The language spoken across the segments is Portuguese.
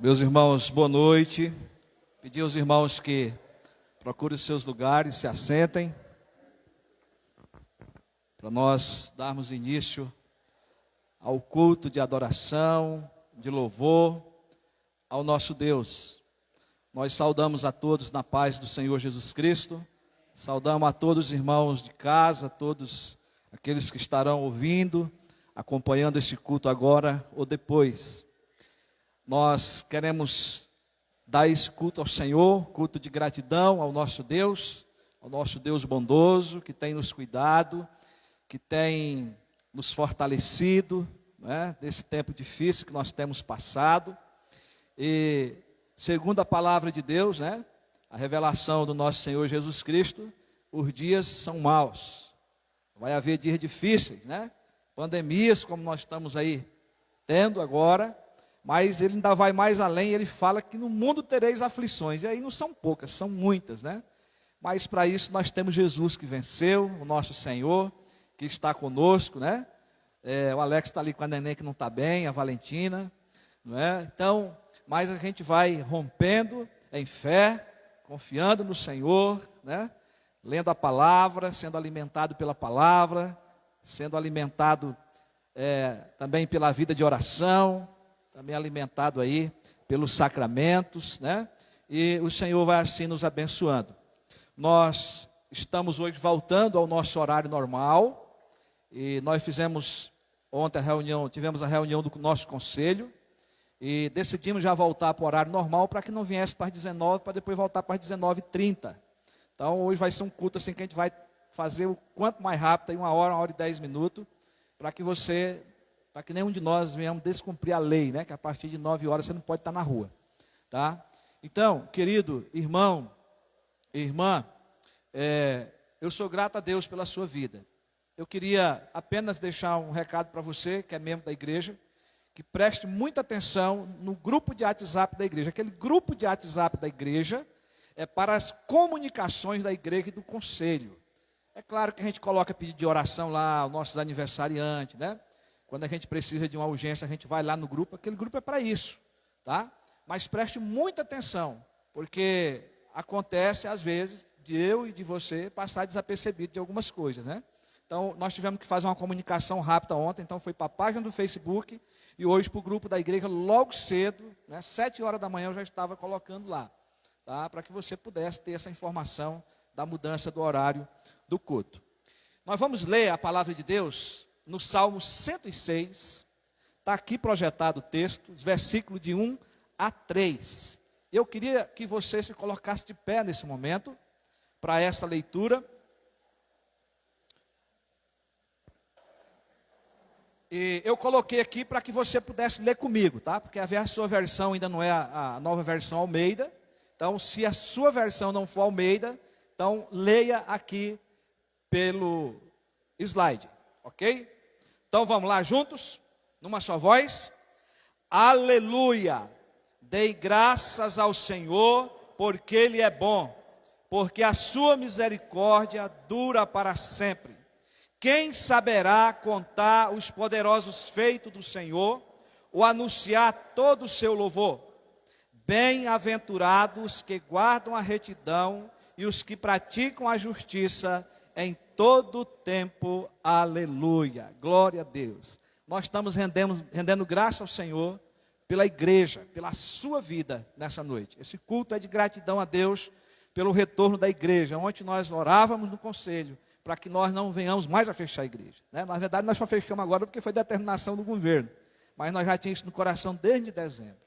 Meus irmãos, boa noite. Pedir aos irmãos que procurem os seus lugares, se assentem, para nós darmos início ao culto de adoração, de louvor ao nosso Deus. Nós saudamos a todos na paz do Senhor Jesus Cristo, saudamos a todos os irmãos de casa, todos aqueles que estarão ouvindo, acompanhando este culto agora ou depois. Nós queremos dar esse culto ao Senhor, culto de gratidão ao nosso Deus bondoso, que tem nos cuidado, que tem nos fortalecido, né, desse tempo difícil que nós temos passado. E segundo a palavra de Deus, né, a revelação do nosso Senhor Jesus Cristo, os dias são maus. Vai haver dias difíceis, né? Pandemias como nós estamos aí tendo agora. Mas ele ainda vai mais além, ele fala que no mundo tereis aflições, e aí não são poucas, são muitas, né? Mas para isso nós temos Jesus que venceu, o nosso Senhor, que está conosco, né? O Alex está ali com a neném que não está bem, a Valentina, não é? Então, mas a gente vai rompendo em fé, confiando no Senhor, né? Lendo a palavra, sendo alimentado pela palavra, sendo alimentado também pela vida de oração, também alimentado aí pelos sacramentos, né? E o Senhor vai assim nos abençoando. Nós estamos hoje voltando ao nosso horário normal, e nós fizemos ontem tivemos a reunião do nosso conselho, e decidimos já voltar para o horário normal, para que não viesse para as 19, para depois voltar para as 19h30. Então hoje vai ser um culto assim que a gente vai fazer o quanto mais rápido, aí 1 hora e 10 minutos, para que nenhum de nós venhamos descumprir a lei, né? Que a partir de 9 horas você não pode estar na rua, tá? Então, querido irmão e irmã, eu sou grato a Deus pela sua vida. Eu queria apenas deixar um recado para você, que é membro da igreja, que preste muita atenção no grupo de WhatsApp da igreja. Aquele grupo de WhatsApp da igreja é para as comunicações da igreja e do conselho. É claro que a gente coloca pedido de oração lá, os nossos aniversariantes, né? Quando a gente precisa de uma urgência, a gente vai lá no grupo, aquele grupo é para isso, tá? Mas preste muita atenção, porque acontece às vezes de eu e de você passar desapercebido de algumas coisas, né? Então, nós tivemos que fazer uma comunicação rápida ontem, então foi para a página do Facebook e hoje para o grupo da igreja logo cedo, né? 7 horas da manhã eu já estava colocando lá, tá? Para que você pudesse ter essa informação da mudança do horário do culto. Nós vamos ler a palavra de Deus no Salmo 106, está aqui projetado o texto, versículo de 1 a 3. Eu queria que você se colocasse de pé nesse momento, para essa leitura. E eu coloquei aqui para que você pudesse ler comigo, tá? Porque a sua versão ainda não é a nova versão Almeida. Então, se a sua versão não for Almeida, então leia aqui pelo slide. Ok? Então vamos lá juntos, numa só voz. Aleluia! Dei graças ao Senhor, porque Ele é bom, porque a sua misericórdia dura para sempre. Quem saberá contar os poderosos feitos do Senhor, ou anunciar todo o seu louvor? Bem-aventurados que guardam a retidão e os que praticam a justiça em todo o tempo, aleluia, glória a Deus. Nós estamos rendendo graça ao Senhor pela igreja, pela sua vida nessa noite. Esse culto é de gratidão a Deus pelo retorno da igreja. Ontem nós orávamos no conselho para que nós não venhamos mais a fechar a igreja, né? Na verdade nós só fechamos agora porque foi determinação do governo, mas nós já tínhamos isso no coração desde dezembro.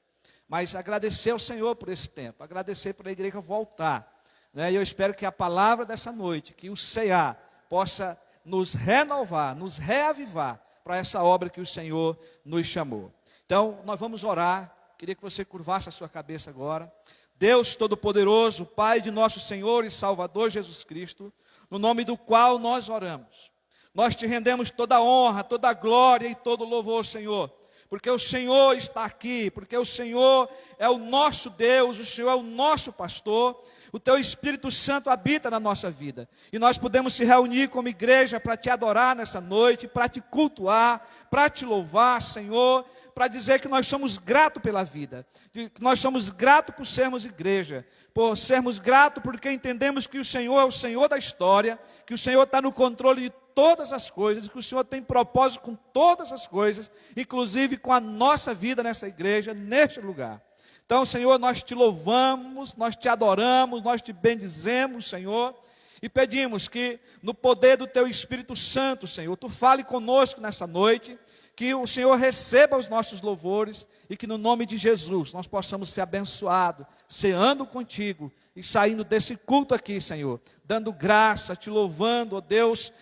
Mas agradecer ao Senhor por esse tempo, agradecer por a igreja voltar. E eu espero que a palavra dessa noite, que o CEA possa nos renovar, nos reavivar para essa obra que o Senhor nos chamou. Então, nós vamos orar. Queria que você curvasse a sua cabeça agora. Deus Todo-Poderoso, Pai de nosso Senhor e Salvador Jesus Cristo, no nome do qual nós oramos. Nós te rendemos toda a honra, toda a glória e todo o louvor, Senhor. Porque o Senhor está aqui, porque o Senhor é o nosso Deus, o Senhor é o nosso pastor. O Teu Espírito Santo habita na nossa vida. E nós podemos se reunir como igreja para Te adorar nessa noite, para Te cultuar, para Te louvar, Senhor, para dizer que nós somos gratos pela vida, que nós somos gratos por sermos igreja, por sermos gratos porque entendemos que o Senhor é o Senhor da história, que o Senhor está no controle de todas as coisas, que o Senhor tem propósito com todas as coisas, inclusive com a nossa vida nessa igreja, neste lugar. Então, Senhor, nós Te louvamos, nós Te adoramos, nós Te bendizemos, Senhor, e pedimos que no poder do Teu Espírito Santo, Senhor, Tu fale conosco nessa noite, que o Senhor receba os nossos louvores e que no nome de Jesus nós possamos ser abençoados, ceando contigo e saindo desse culto aqui, Senhor, dando graça, Te louvando, ó Deus,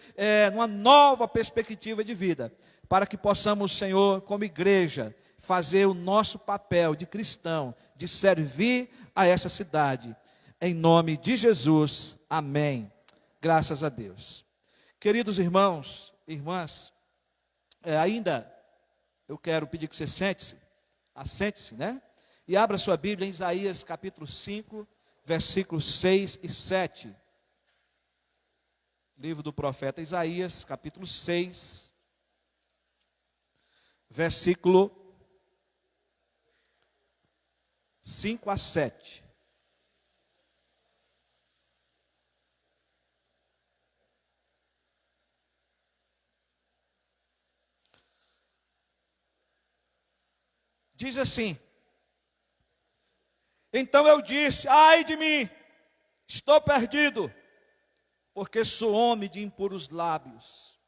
numa nova perspectiva de vida, para que possamos, Senhor, como igreja, fazer o nosso papel de cristão, de servir a essa cidade. Em nome de Jesus, amém. Graças a Deus. Queridos irmãos e irmãs, ainda eu quero pedir que você assente-se, né? E abra sua Bíblia em Isaías capítulo 5, versículos 6 e 7. Livro do profeta Isaías, capítulo 6, versículo 5 a 7. Diz assim: então eu disse, ai de mim, estou perdido, porque sou homem de impuros lábios,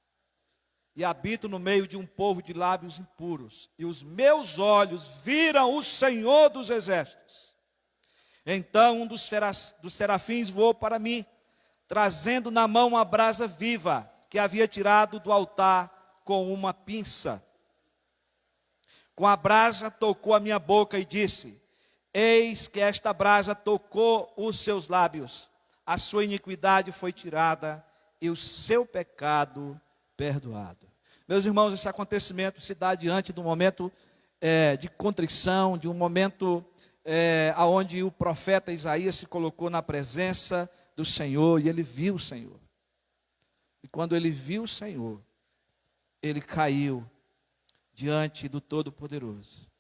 e habito no meio de um povo de lábios impuros, e os meus olhos viram o Senhor dos exércitos. Então um dos serafins voou para mim, trazendo na mão uma brasa viva, que havia tirado do altar com uma pinça. Com a brasa tocou a minha boca e disse, eis que esta brasa tocou os seus lábios, a sua iniquidade foi tirada e o seu pecado perdoado. Meus irmãos, esse acontecimento se dá diante de um momento de contrição, de um momento onde o profeta Isaías se colocou na presença do Senhor e ele viu o Senhor. E quando ele viu o Senhor, ele caiu diante do Todo-Poderoso,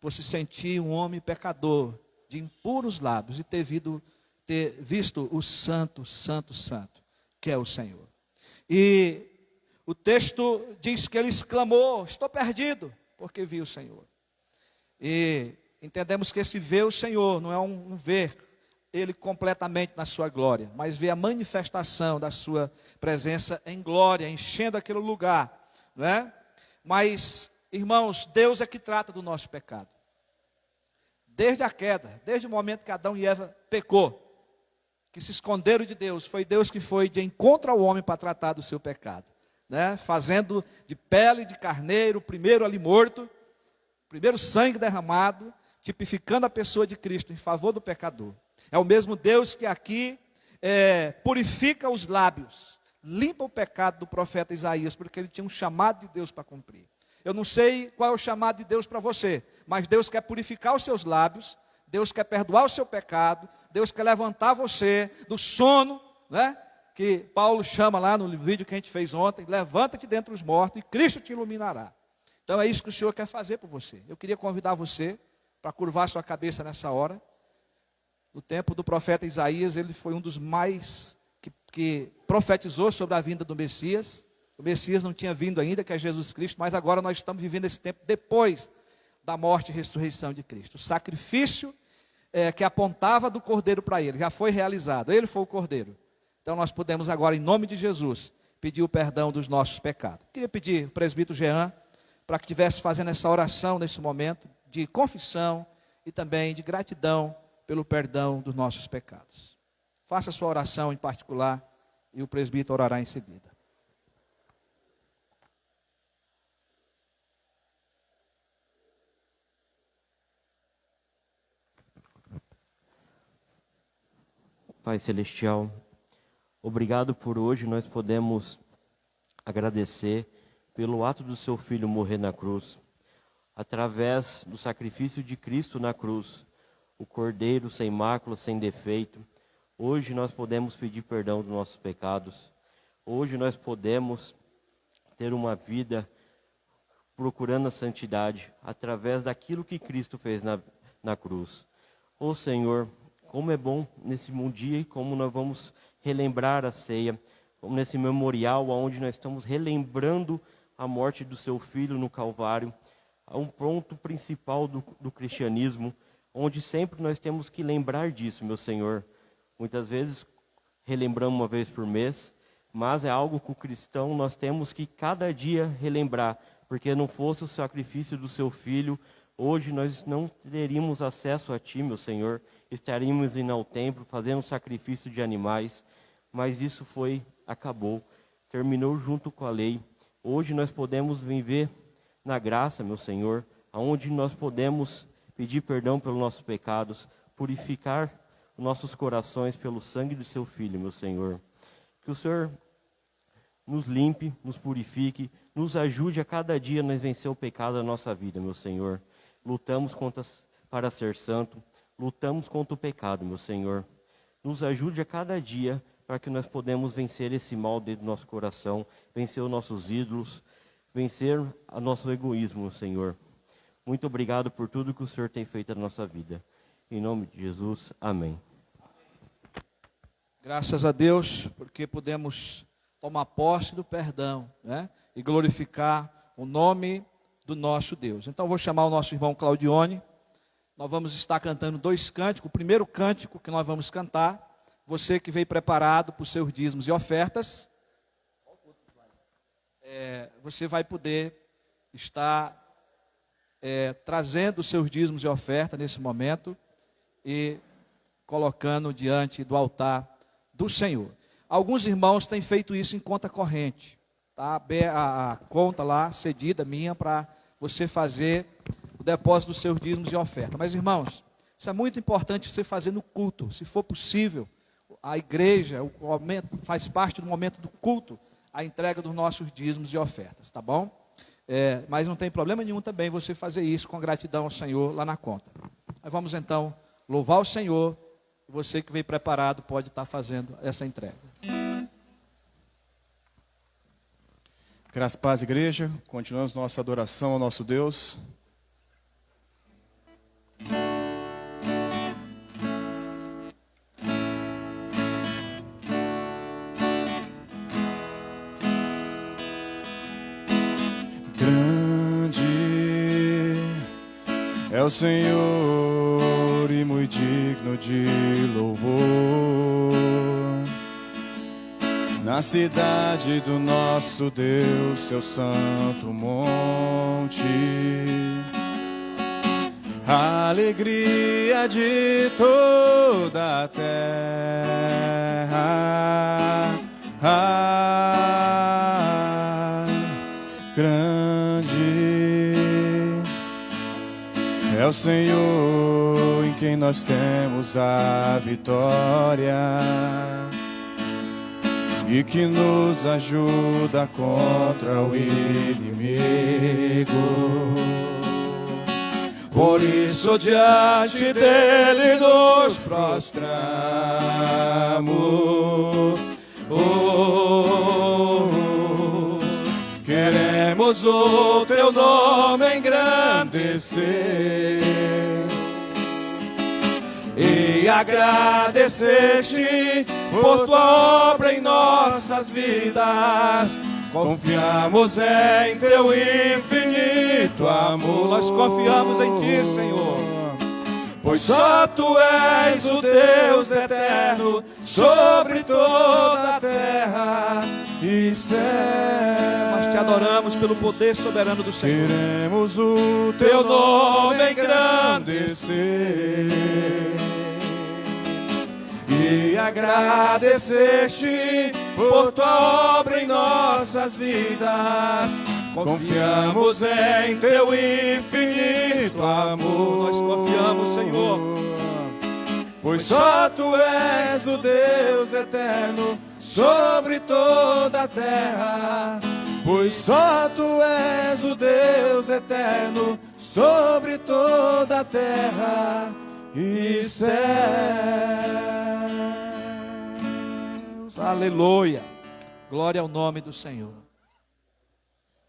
por se sentir um homem pecador, de impuros lábios, e ter visto o Santo, Santo, Santo, que é o Senhor. E o texto diz que ele exclamou, estou perdido, porque viu o Senhor. E entendemos que esse ver o Senhor não é um ver Ele completamente na sua glória, mas ver a manifestação da sua presença em glória, enchendo aquele lugar, não é? Mas, irmãos, Deus é que trata do nosso pecado. Desde a queda, desde o momento que Adão e Eva pecou, que se esconderam de Deus, foi Deus que foi de encontro ao homem para tratar do seu pecado, né? Fazendo de pele de carneiro, primeiro ali morto, primeiro sangue derramado, tipificando a pessoa de Cristo em favor do pecador. É o mesmo Deus que aqui purifica os lábios, limpa o pecado do profeta Isaías, porque ele tinha um chamado de Deus para cumprir. Eu não sei qual é o chamado de Deus para você, mas Deus quer purificar os seus lábios, Deus quer perdoar o seu pecado, Deus quer levantar você do sono, né? Que Paulo chama lá no vídeo que a gente fez ontem, levanta-te dentre os mortos e Cristo te iluminará. Então é isso que o Senhor quer fazer por você. Eu queria convidar você para curvar sua cabeça nessa hora. No tempo do profeta Isaías, ele foi um dos mais que profetizou sobre a vinda do Messias. O Messias não tinha vindo ainda, que é Jesus Cristo, mas agora nós estamos vivendo esse tempo depois da morte e ressurreição de Cristo. O sacrifício que apontava do Cordeiro para ele, já foi realizado, ele foi o Cordeiro. Então nós podemos agora, em nome de Jesus, pedir o perdão dos nossos pecados. Queria pedir ao presbítero Jean, para que estivesse fazendo essa oração nesse momento, de confissão e também de gratidão pelo perdão dos nossos pecados. Faça a sua oração em particular e o presbítero orará em seguida. Pai Celestial, obrigado por hoje nós podemos agradecer pelo ato do seu Filho morrer na cruz, através do sacrifício de Cristo na cruz, o Cordeiro sem mácula, sem defeito, Hoje nós podemos pedir perdão dos nossos pecados. Hoje nós podemos ter uma vida procurando a santidade através daquilo que Cristo fez na cruz. Ô Senhor, como é bom nesse dia e como nós vamos relembrar a ceia, como nesse memorial onde nós estamos relembrando a morte do seu Filho no Calvário, a um ponto principal do cristianismo, onde sempre nós temos que lembrar disso, meu Senhor. Muitas vezes relembramos uma vez por mês, mas é algo que o cristão nós temos que cada dia relembrar, porque não fosse o sacrifício do seu Filho, hoje nós não teríamos acesso a Ti, meu Senhor, estaríamos indo ao templo, fazendo sacrifício de animais, mas isso acabou, terminou junto com a lei. Hoje nós podemos viver na graça, meu Senhor, aonde nós podemos pedir perdão pelos nossos pecados, purificar nossos corações pelo sangue do seu Filho, meu Senhor. Que o Senhor nos limpe, nos purifique, nos ajude a cada dia nós vencer o pecado da nossa vida, meu Senhor. Lutamos para ser santo, lutamos contra o pecado, meu Senhor. Nos ajude a cada dia para que nós podemos vencer esse mal dentro do nosso coração, vencer os nossos ídolos, vencer o nosso egoísmo, meu Senhor. Muito obrigado por tudo que o Senhor tem feito na nossa vida. Em nome de Jesus, amém. Graças a Deus, porque podemos tomar posse do perdão, né? E glorificar o nome do nosso Deus. Então, eu vou chamar o nosso irmão Claudione. Nós vamos estar cantando 2 cânticos. O primeiro cântico que nós vamos cantar, você que veio preparado para os seus dízimos e ofertas, você vai poder estar trazendo os seus dízimos e ofertas nesse momento e colocando diante do altar do Senhor. Alguns irmãos têm feito isso em conta corrente. Tá? A conta lá cedida minha para você fazer o depósito dos seus dízimos e ofertas. Mas, irmãos, isso é muito importante você fazer no culto. Se for possível, a igreja faz parte do momento do culto, a entrega dos nossos dízimos e ofertas, tá bom? Mas não tem problema nenhum também você fazer isso com gratidão ao Senhor lá na conta. Mas vamos então louvar o Senhor. Você que veio preparado pode estar fazendo essa entrega. Graças a paz, igreja. Continuamos nossa adoração ao nosso Deus. Grande é o Senhor e muito digno de louvor. Na cidade do nosso Deus, seu santo monte, a alegria de toda a terra. Grande é o Senhor em quem nós temos a vitória e que nos ajuda contra o inimigo. Por isso diante dele nos prostramos, queremos o teu nome engrandecer e agradecer-te por tua obra em nossas vidas. Confiamos em teu infinito amor. Nós confiamos em ti, Senhor. Pois só tu és o Deus eterno sobre toda a terra e céu. Nós te adoramos pelo poder soberano do Senhor. Queremos o teu nome engrandecer e agradecer-te por tua obra em nossas vidas. Confiamos em teu infinito amor. Nós confiamos, Senhor. Pois só tu és o Deus eterno sobre toda a terra. Pois só tu és o Deus eterno sobre toda a terra e céu. Aleluia. Glória ao nome do Senhor.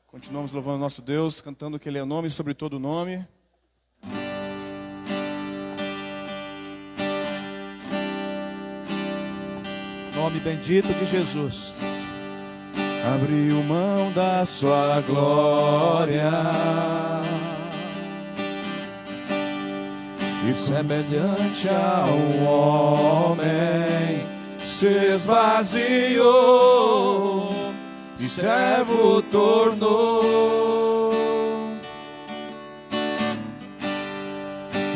Continuamos louvando nosso Deus, cantando que Ele é o nome sobre todo nome. Nome bendito de Jesus. Abriu mão da sua glória e semelhante a um homem se esvaziou e servo tornou,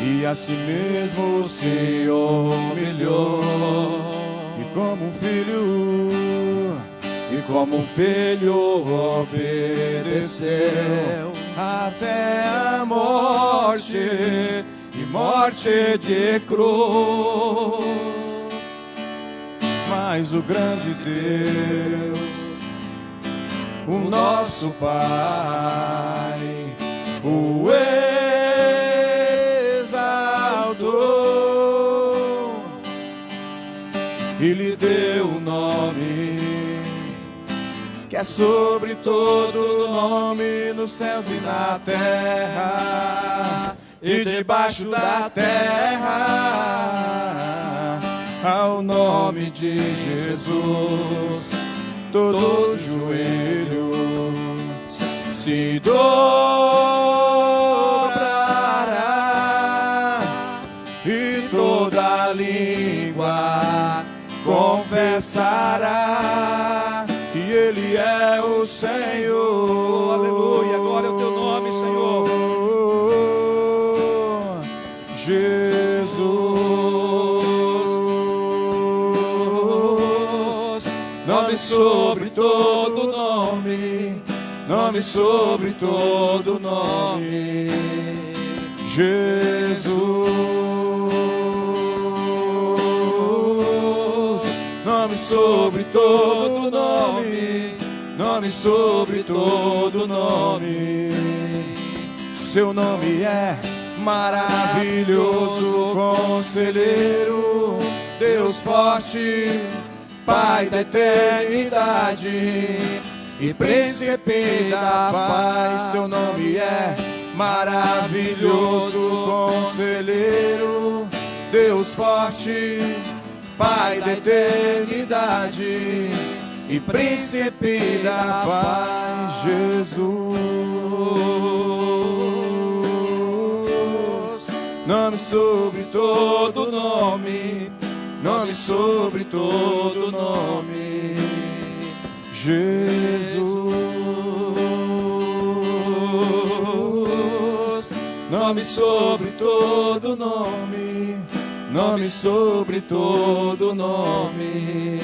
e a si mesmo se humilhou, e como um filho obedeceu até a morte, e morte de cruz. Mas o grande Deus, o nosso Pai, o exaltou e lhe deu o nome que é sobre todo nome, nos céus e na terra e debaixo da terra. Ao nome de Jesus todo joelho se dobrará e toda língua confessará que Ele é o Senhor. Aleluia, glória ao teu nome, Senhor. Jesus, nome sobre todo nome, nome sobre todo nome. Jesus, nome sobre todo nome, nome sobre todo nome. Seu nome é maravilhoso, conselheiro, Deus forte, Pai da eternidade e príncipe da paz. Seu nome é maravilhoso, conselheiro, Deus forte, Pai da eternidade e príncipe da paz. Jesus, nome sobre todo nome, nome sobre todo nome. Jesus, nome sobre todo nome, nome sobre todo nome.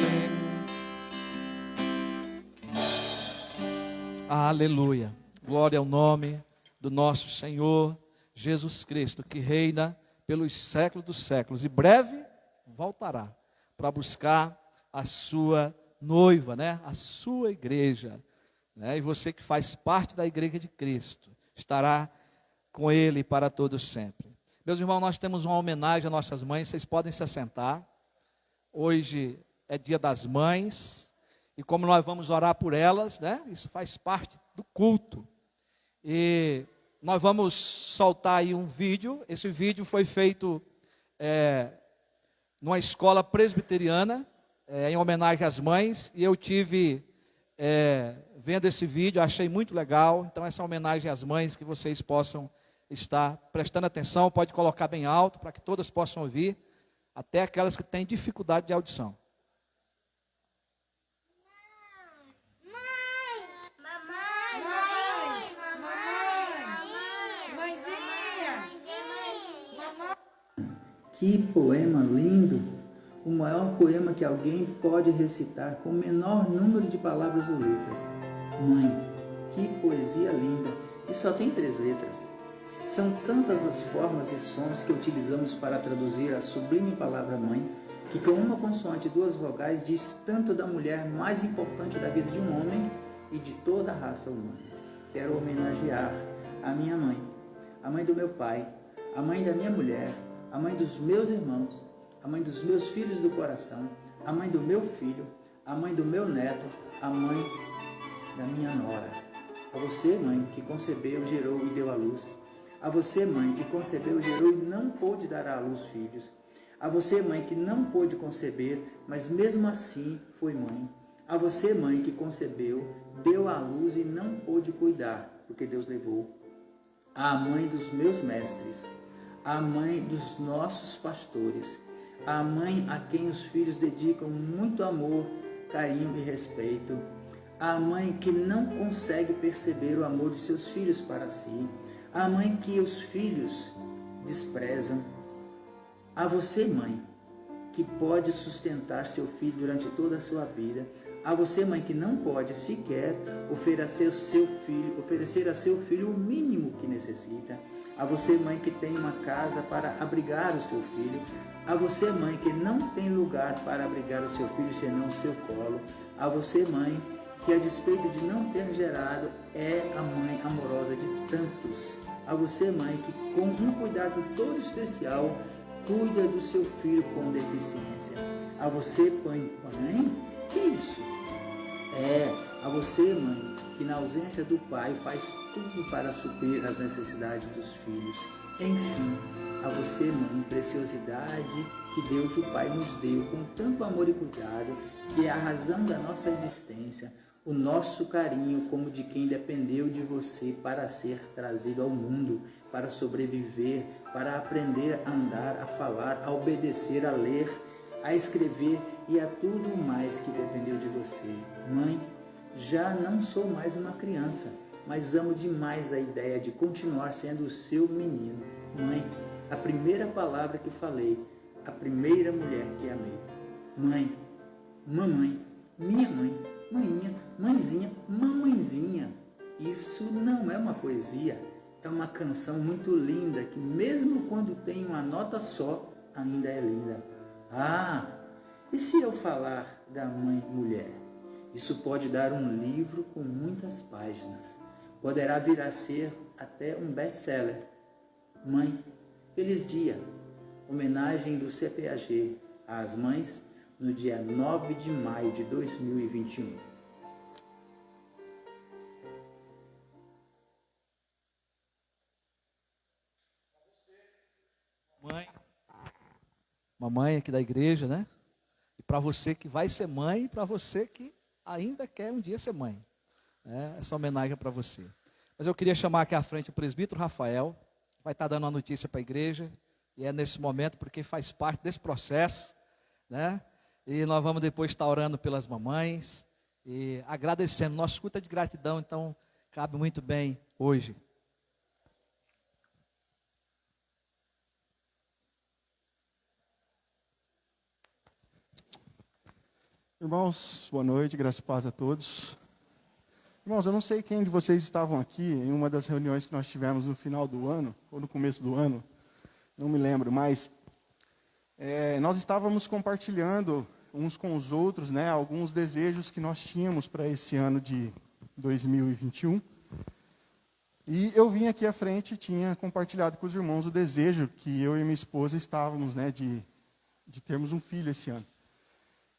Aleluia. Glória ao nome do nosso Senhor Jesus Cristo, que reina pelos séculos dos séculos e breve voltará para buscar a sua noiva, né? A sua igreja, né? E você que faz parte da igreja de Cristo estará com Ele para todos sempre. Meus irmãos, nós temos uma homenagem às nossas mães, vocês podem se assentar. Hoje é dia das mães, e como nós vamos orar por elas, né? Isso faz parte do culto. E nós vamos soltar aí um vídeo. Esse vídeo foi feito numa escola presbiteriana, em homenagem às mães, e eu tive vendo esse vídeo, achei muito legal. Então essa homenagem às mães, que vocês possam estar prestando atenção, pode colocar bem alto, para que todas possam ouvir, até aquelas que têm dificuldade de audição. Que poema lindo! O maior poema que alguém pode recitar com o menor número de palavras ou letras. Mãe, que poesia linda! E só tem 3 letras. São tantas as formas e sons que utilizamos para traduzir a sublime palavra mãe, que com uma consoante e 2 vogais diz tanto da mulher mais importante da vida de um homem e de toda a raça humana. Quero homenagear a minha mãe, a mãe do meu pai, a mãe da minha mulher, a mãe dos meus irmãos, a mãe dos meus filhos do coração, a mãe do meu filho, a mãe do meu neto, a mãe da minha nora. A você, mãe, que concebeu, gerou e deu à luz. A você, mãe, que concebeu, gerou e não pôde dar à luz filhos. A você, mãe, que não pôde conceber, mas mesmo assim foi mãe. A você, mãe, que concebeu, deu à luz e não pôde cuidar, porque Deus levou. A mãe dos meus mestres, a mãe dos nossos pastores, a mãe a quem os filhos dedicam muito amor, carinho e respeito, a mãe que não consegue perceber o amor de seus filhos para si, a mãe que os filhos desprezam. A você, mãe, que pode sustentar seu filho durante toda a sua vida. A você, mãe, que não pode sequer oferecer a seu filho o mínimo que necessita. A você, mãe, que tem uma casa para abrigar o seu filho. A você, mãe, que não tem lugar para abrigar o seu filho senão o seu colo. A você, mãe, que a despeito de não ter gerado, é a mãe amorosa de tantos. A você, mãe, que com um cuidado todo especial cuida do seu filho com deficiência. A você, mãe, que isso? A você, mãe, que na ausência do pai faz tudo para suprir as necessidades dos filhos. Enfim, a você, mãe, preciosidade que Deus, o Pai, nos deu com tanto amor e cuidado, que é a razão da nossa existência, o nosso carinho como de quem dependeu de você para ser trazido ao mundo, para sobreviver, para aprender a andar, a falar, a obedecer, a ler, a escrever e a tudo mais que dependeu de você. Mãe, já não sou mais uma criança, mas amo demais a ideia de continuar sendo o seu menino. Mãe, a primeira palavra que falei, a primeira mulher que amei. Mãe, mamãe, minha mãe, maninha, mãezinha, mamãezinha. Isso não é uma poesia, é uma canção muito linda que mesmo quando tem uma nota só, ainda é linda. E se eu falar da mãe mulher? Isso pode dar um livro com muitas páginas. Poderá vir a ser até um best-seller. Mãe, feliz dia. Homenagem do CPAG às mães no dia 9 de maio de 2021. Mamãe aqui da igreja, né? E para você que vai ser mãe e para você que ainda quer um dia ser mãe. Essa homenagem é para você. Mas eu queria chamar aqui à frente o presbítero Rafael, vai estar dando uma notícia para a igreja, e é nesse momento porque faz parte desse processo, né? E nós vamos depois estar orando pelas mamães e agradecendo. Nosso culto é de gratidão, então cabe muito bem hoje. Irmãos, boa noite, graça e paz a todos. Irmãos, eu não sei quem de vocês estavam aqui em uma das reuniões que nós tivemos no final do ano, ou no começo do ano, não me lembro, mas nós estávamos compartilhando uns com os outros, né, alguns desejos que nós tínhamos para esse ano de 2021. E eu vim aqui à frente e tinha compartilhado com os irmãos o desejo que eu e minha esposa estávamos, né, de termos um filho esse ano.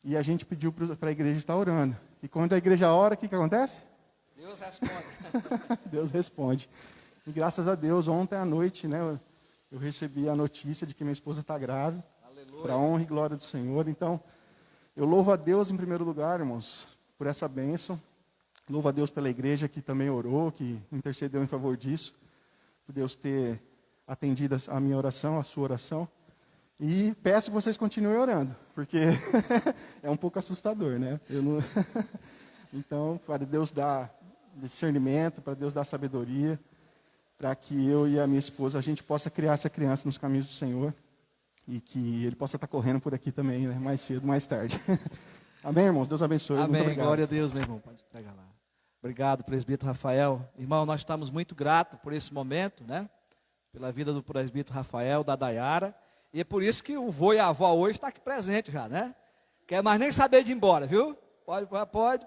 E a gente pediu para a igreja estar orando. E quando a igreja ora, o que acontece? Deus responde. Deus responde. E graças a Deus, ontem à noite, né, eu recebi a notícia de que minha esposa está grávida. Para a honra e glória do Senhor. Então, eu louvo a Deus em primeiro lugar, irmãos, por essa bênção. Louvo a Deus pela igreja que também orou, que intercedeu em favor disso. Por Deus ter atendido a minha oração, a sua oração. E peço que vocês continuem orando, porque é um pouco assustador, né? Então, para Deus dar discernimento, para Deus dar sabedoria, para que eu e a minha esposa, a gente possa criar essa criança nos caminhos do Senhor e que ele possa estar correndo por aqui também, né? Mais cedo, mais tarde. Amém, irmãos? Deus abençoe. Amém. Muito obrigado. Glória a Deus, meu irmão. Pode pegar lá. Obrigado, presbítero Rafael. Irmão, nós estamos muito gratos por esse momento, né? Pela vida do presbítero Rafael, da Dayara. E é por isso que o vô e a avó hoje estão aqui presente já, né? Quer mais nem saber de ir embora, viu?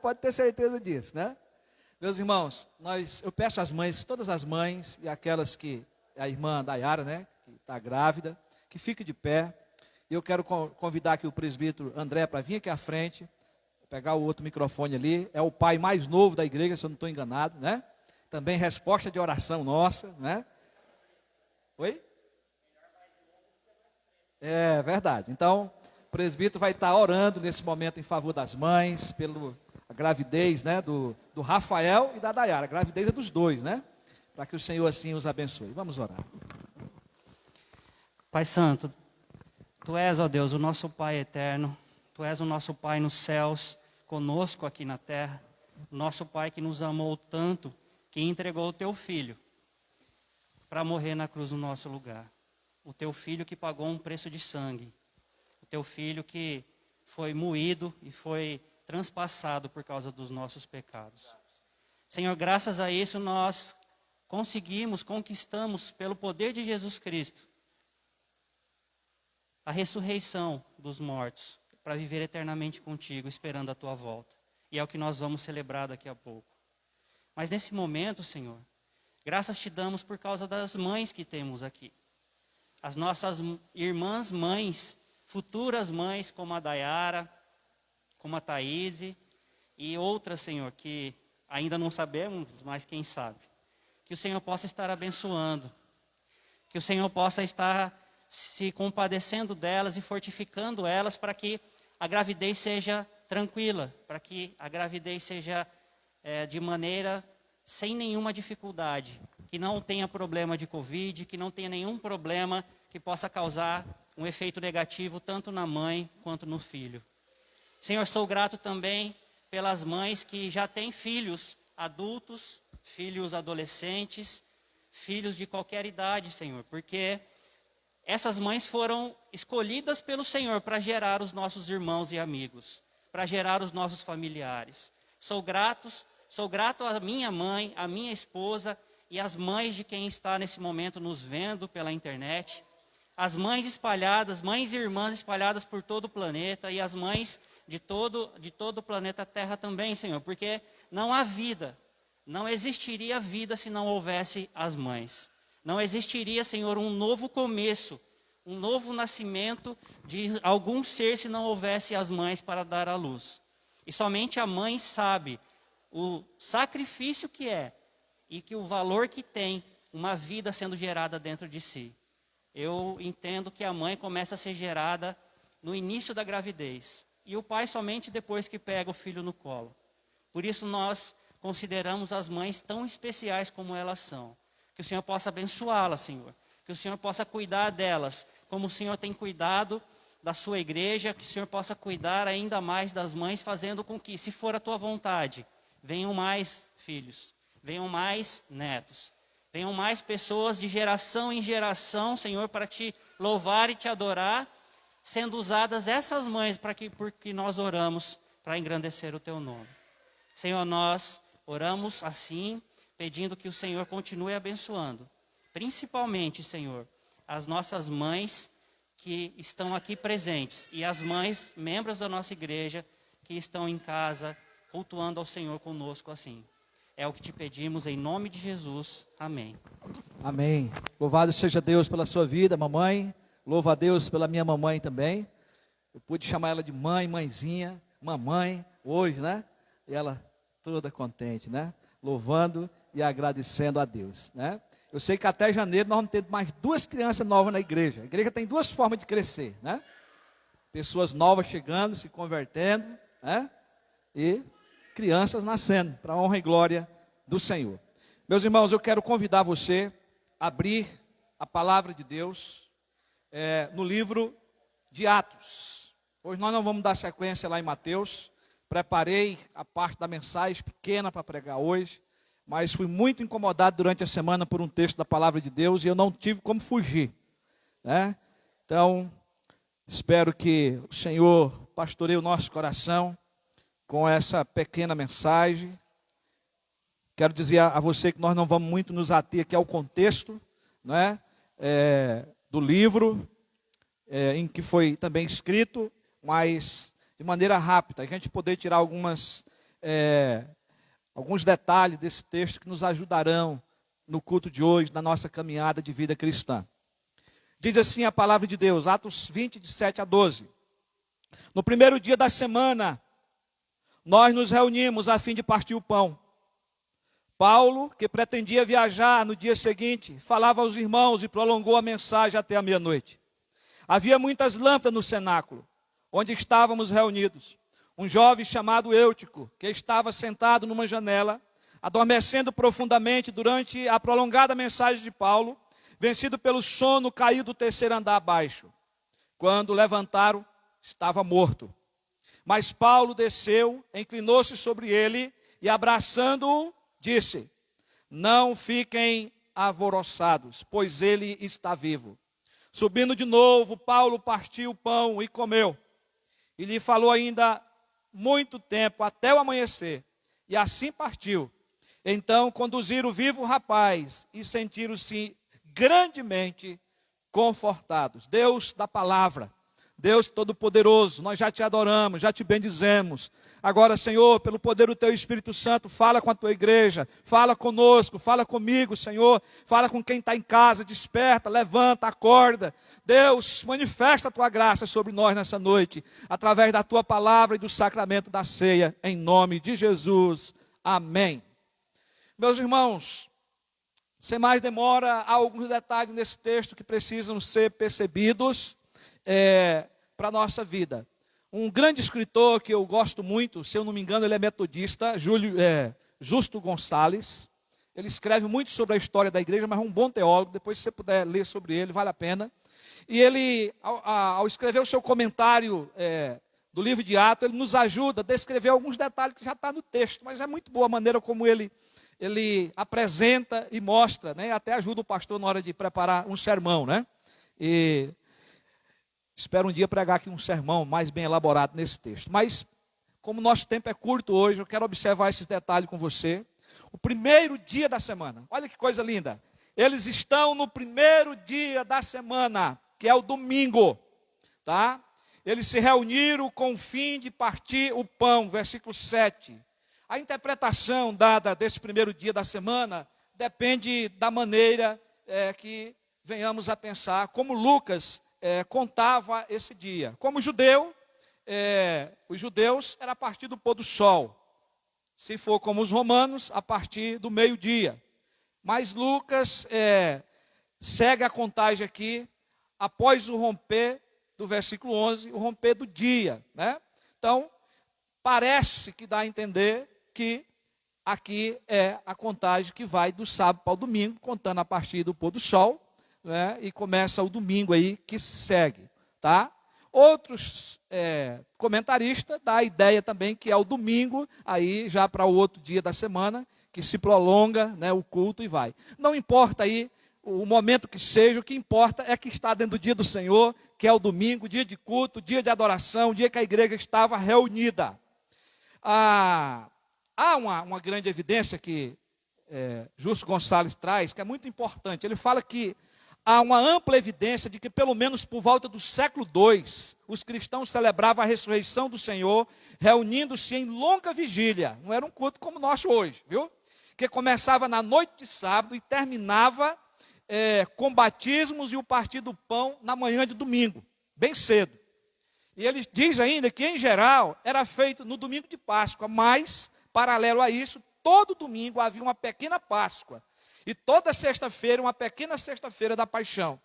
Pode ter certeza disso, né? Meus irmãos, eu peço às mães, todas as mães e aquelas que, a irmã Dayara, né? Que está grávida, que fique de pé. E eu quero convidar aqui o presbítero André para vir aqui à frente, pegar o outro microfone ali, é o pai mais novo da igreja, se eu não estou enganado, né? Também resposta de oração nossa, né? Oi? É verdade. Então, o presbítero vai estar orando nesse momento em favor das mães, pela gravidez, né, do Rafael e da Dayara. A gravidez é dos dois, né? Para que o Senhor assim os abençoe. Vamos orar. Pai Santo, Tu és, ó Deus, o nosso Pai eterno. Tu és o nosso Pai nos céus, conosco aqui na terra. O nosso Pai que nos amou tanto, que entregou o Teu Filho para morrer na cruz no nosso lugar. O Teu Filho que pagou um preço de sangue. O Teu Filho que foi moído e foi transpassado por causa dos nossos pecados. Senhor, graças a isso nós conquistamos pelo poder de Jesus Cristo a ressurreição dos mortos para viver eternamente contigo, esperando a Tua volta. E é o que nós vamos celebrar daqui a pouco. Mas nesse momento, Senhor, graças Te damos por causa das mães que temos aqui. As nossas irmãs mães, futuras mães, como a Dayara, como a Thaís e outras, Senhor, que ainda não sabemos, mas quem sabe. Que o Senhor possa estar abençoando. Que o Senhor possa estar se compadecendo delas e fortificando elas para que a gravidez seja tranquila, para que a gravidez seja de maneira sem nenhuma dificuldade, que não tenha problema de Covid, que não tenha nenhum problema que possa causar um efeito negativo tanto na mãe quanto no filho. Senhor, sou grato também pelas mães que já têm filhos adultos, filhos adolescentes, filhos de qualquer idade, Senhor, porque essas mães foram escolhidas pelo Senhor para gerar os nossos irmãos e amigos, para gerar os nossos familiares. Sou grato à minha mãe, à minha esposa e às mães de quem está nesse momento nos vendo pela internet. As mães espalhadas, mães e irmãs espalhadas por todo o planeta e as mães de todo o planeta Terra também, Senhor, porque não há vida, não existiria vida se não houvesse as mães. Não existiria, Senhor, um novo começo, um novo nascimento de algum ser se não houvesse as mães para dar à luz. E somente a mãe sabe o sacrifício que é e que o valor que tem uma vida sendo gerada dentro de si. Eu entendo que a mãe começa a ser gerada no início da gravidez e o pai somente depois que pega o filho no colo. Por isso nós consideramos as mães tão especiais como elas são. Que o Senhor possa abençoá-las, Senhor. Que o Senhor possa cuidar delas, como o Senhor tem cuidado da sua igreja. Que o Senhor possa cuidar ainda mais das mães, fazendo com que, se for a tua vontade, venham mais filhos, venham mais netos, venham mais pessoas de geração em geração, Senhor, para te louvar e te adorar, sendo usadas essas mães porque nós oramos para engrandecer o teu nome. Senhor, nós oramos assim, pedindo que o Senhor continue abençoando, principalmente, Senhor, as nossas mães que estão aqui presentes e as mães, membros da nossa igreja, que estão em casa, cultuando ao Senhor conosco assim. É o que te pedimos em nome de Jesus. Amém. Amém. Louvado seja Deus pela sua vida, mamãe. Louva a Deus pela minha mamãe também. Eu pude chamar ela de mãe, mãezinha, mamãe, hoje, né? E ela toda contente, né? Louvando e agradecendo a Deus, né? Eu sei que até janeiro nós vamos ter mais 2 crianças novas na igreja. A igreja tem 2 formas de crescer, né? Pessoas novas chegando, se convertendo, né? E crianças nascendo, para a honra e glória do Senhor. Meus irmãos, eu quero convidar você a abrir a palavra de Deus no livro de Atos. Hoje nós não vamos dar sequência lá em Mateus. Preparei a parte da mensagem pequena para pregar hoje, mas fui muito incomodado durante a semana por um texto da palavra de Deus e eu não tive como fugir, né? Então, espero que o Senhor pastoreie o nosso coração com essa pequena mensagem. Quero dizer a você que nós não vamos muito nos ater aqui ao contexto, né, do livro em que foi também escrito, mas de maneira rápida, a gente poder tirar alguns detalhes desse texto que nos ajudarão no culto de hoje, na nossa caminhada de vida cristã. Diz assim a palavra de Deus, Atos 20, de 7 a 12. No primeiro dia da semana, nós nos reunimos a fim de partir o pão. Paulo, que pretendia viajar no dia seguinte, falava aos irmãos e prolongou a mensagem até a meia-noite. Havia muitas lâmpadas no cenáculo, onde estávamos reunidos. Um jovem chamado Eutico, que estava sentado numa janela, adormecendo profundamente durante a prolongada mensagem de Paulo, vencido pelo sono, caiu do terceiro andar abaixo. Quando levantaram, estava morto. Mas Paulo desceu, inclinou-se sobre ele e, abraçando-o, disse: não fiquem alvoroçados, pois ele está vivo. Subindo de novo, Paulo partiu o pão e comeu. E lhe falou ainda muito tempo, até o amanhecer. E assim partiu. Então conduziram o vivo rapaz e sentiram-se grandemente confortados. Deus da palavra, Deus Todo-Poderoso, nós já te adoramos, já te bendizemos. Agora, Senhor, pelo poder do Teu Espírito Santo, fala com a Tua igreja, fala conosco, fala comigo, Senhor, fala com quem está em casa, desperta, levanta, acorda. Deus, manifesta a Tua graça sobre nós nessa noite, através da Tua palavra e do sacramento da ceia, em nome de Jesus. Amém. Meus irmãos, sem mais demora, há alguns detalhes nesse texto que precisam ser percebidos para a nossa vida. Um grande escritor que eu gosto muito, se eu não me engano ele é metodista, Justo Gonçalves. Ele escreve muito sobre a história da igreja, mas é um bom teólogo. Depois se você puder ler sobre ele, vale a pena. E ele, ao escrever o seu comentário do livro de Atos, ele nos ajuda a descrever alguns detalhes que já está no texto, mas é muito boa a maneira como ele apresenta e mostra, né? Até ajuda o pastor na hora de preparar um sermão, né? E espero um dia pregar aqui um sermão mais bem elaborado nesse texto. Mas, como nosso tempo é curto hoje, eu quero observar esses detalhes com você. O primeiro dia da semana, olha que coisa linda. Eles estão no primeiro dia da semana, que é o domingo, tá? Eles se reuniram com o fim de partir o pão, versículo 7. A interpretação dada desse primeiro dia da semana depende da maneira que venhamos a pensar, como Lucas contava esse dia. Como judeu, os judeus era a partir do pôr do sol. Se for como os romanos, a partir do meio-dia. Mas Lucas segue a contagem aqui, após o romper do versículo 11, o romper do dia, né? Então, parece que dá a entender que aqui é a contagem que vai do sábado para o domingo, contando a partir do pôr do sol, né? E começa o domingo aí que se segue, tá? Outros comentaristas dão a ideia também que é o domingo, aí já para o outro dia da semana, que se prolonga, né, o culto e vai. Não importa aí o momento que seja, o que importa é que está dentro do dia do Senhor, que é o domingo, dia de culto, dia de adoração, dia que a igreja estava reunida. Há uma grande evidência que Justo Gonçalves traz, que é muito importante. Ele fala que há uma ampla evidência de que, pelo menos por volta do século II, os cristãos celebravam a ressurreição do Senhor, reunindo-se em longa vigília. Não era um culto como o nosso hoje, viu? Que começava na noite de sábado e terminava com batismos e o partir do pão na manhã de domingo, bem cedo. E ele diz ainda que, em geral, era feito no domingo de Páscoa, mas, paralelo a isso, todo domingo havia uma pequena Páscoa. E toda sexta-feira, uma pequena sexta-feira da paixão.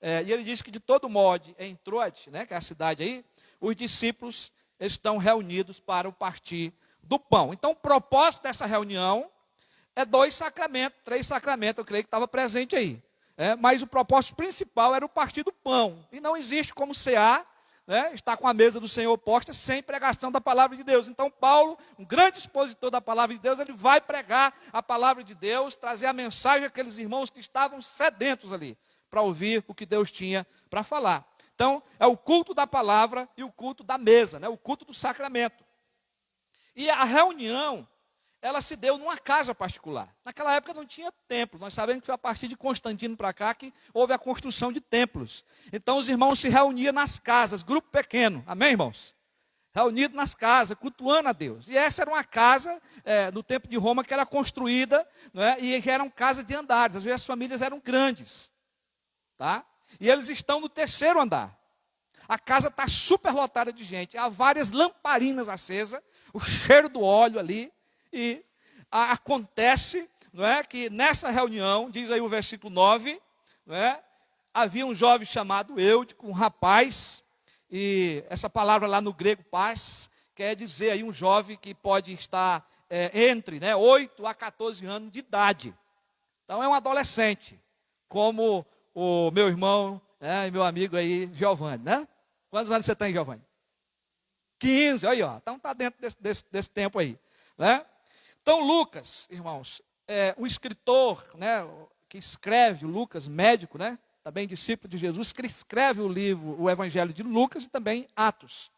E ele diz que de todo modo, em Troade, né, que é a cidade aí, os discípulos estão reunidos para o partir do pão. Então, o propósito dessa reunião é 2 sacramentos, 3 sacramentos, eu creio que estava presente aí. Mas o propósito principal era o partir do pão. E não existe como cear, né, estar com a mesa do Senhor posta sem pregação da palavra de Deus. Então Paulo, um grande expositor da palavra de Deus, ele vai pregar a palavra de Deus, trazer a mensagem àqueles irmãos que estavam sedentos ali, para ouvir o que Deus tinha para falar. Então, é o culto da palavra e o culto da mesa, né, o culto do sacramento. E a reunião, ela se deu numa casa particular. Naquela época não tinha templo. Nós sabemos que foi a partir de Constantino para cá que houve a construção de templos. Então os irmãos se reuniam nas casas, grupo pequeno. Amém, irmãos? Reunidos nas casas, cultuando a Deus. E essa era uma casa, no tempo de Roma, que era construída, né, e que eram casas de andares. Às vezes as famílias eram grandes. Tá? E eles estão no 3º andar. A casa está super lotada de gente. Há várias lamparinas acesas, o cheiro do óleo ali. E acontece, não é, que nessa reunião, diz aí o versículo 9, não é, havia um jovem chamado Eutico, um rapaz, e essa palavra lá no grego, paz, quer dizer aí um jovem que pode estar entre 8 a 14 anos de idade. Então é um adolescente, como o meu irmão e meu amigo aí, Giovanni, né? Quantos anos você tem, Giovanni? 15, aí ó, então está dentro desse tempo aí, né? Então Lucas, irmãos, o escritor, né, que escreve, Lucas, médico, né? Também discípulo de Jesus, que escreve o livro, o Evangelho de Lucas e também Atos.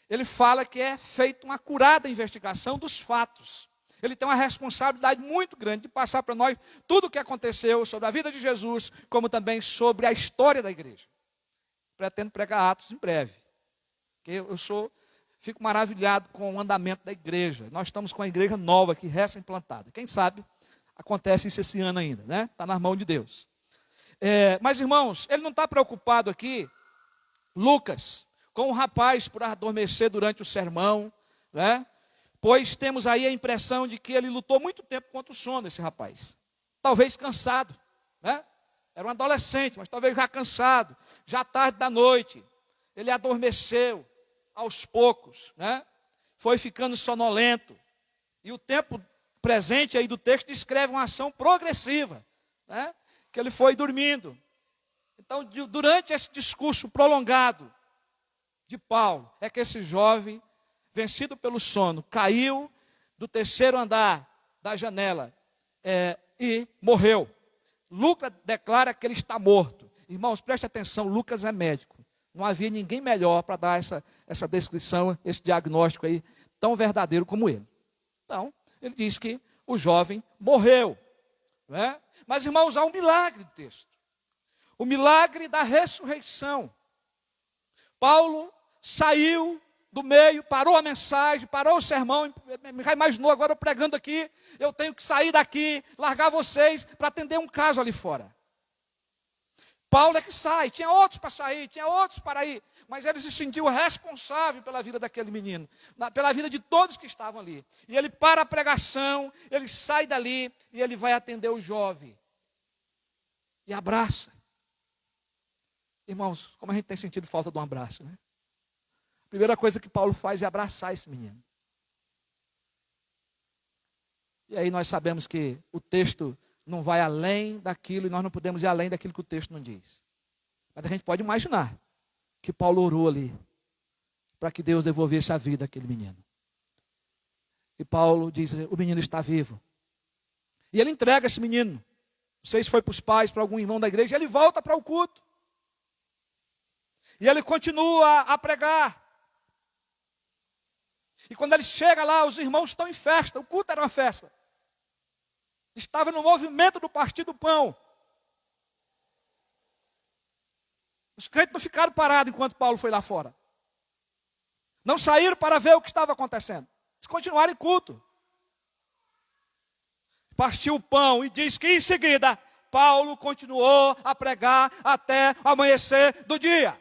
Ele fala que é feita uma acurada investigação dos fatos. Ele tem uma responsabilidade muito grande de passar para nós tudo o que aconteceu sobre a vida de Jesus, como também sobre a história da igreja. Pretendo pregar Atos em breve. Porque fico maravilhado com o andamento da igreja. Nós estamos com a igreja nova aqui, recém-implantada. Quem sabe acontece isso esse ano ainda, né? Está nas mãos de Deus. Mas, irmãos, ele não está preocupado aqui, Lucas, com o rapaz por adormecer durante o sermão, né? Pois temos aí a impressão de que ele lutou muito tempo contra o sono, esse rapaz. Talvez cansado, né? Era um adolescente, mas talvez já cansado, já tarde da noite. Ele adormeceu aos poucos, né? Foi ficando sonolento. E o tempo presente aí do texto descreve uma ação progressiva, né? Que ele foi dormindo. Então, durante esse discurso prolongado de Paulo, é que esse jovem, vencido pelo sono, caiu do terceiro andar da janela e morreu. Lucas declara que ele está morto. Irmãos, preste atenção, Lucas é médico. Não havia ninguém melhor para dar essa descrição, esse diagnóstico aí, tão verdadeiro como ele. Então, ele diz que o jovem morreu. Né? Mas, irmãos, há um milagre do texto. O milagre da ressurreição. Paulo saiu do meio, parou a mensagem, parou o sermão, me imaginou agora eu pregando aqui, eu tenho que sair daqui, largar vocês para atender um caso ali fora. Paulo é que sai, tinha outros para sair, tinha outros para ir, mas ele se sentiu responsável pela vida daquele menino, pela vida de todos que estavam ali. E ele para a pregação, ele sai dali e ele vai atender o jovem. E abraça. Irmãos, como a gente tem sentido falta de um abraço, né? A primeira coisa que Paulo faz é abraçar esse menino. E aí nós sabemos que o texto não vai além daquilo, e nós não podemos ir além daquilo que o texto não diz. Mas a gente pode imaginar que Paulo orou ali, para que Deus devolvesse a vida àquele menino. E Paulo diz, o menino está vivo. E ele entrega esse menino. Não sei se foi para os pais, para algum irmão da igreja, ele volta para o culto. E ele continua a pregar. E quando ele chega lá, os irmãos estão em festa, o culto era uma festa. Estava no movimento do partir do pão. Os crentes não ficaram parados enquanto Paulo foi lá fora. Não saíram para ver o que estava acontecendo. Eles continuaram em culto. Partiu o pão e diz que em seguida, Paulo continuou a pregar até o amanhecer do dia.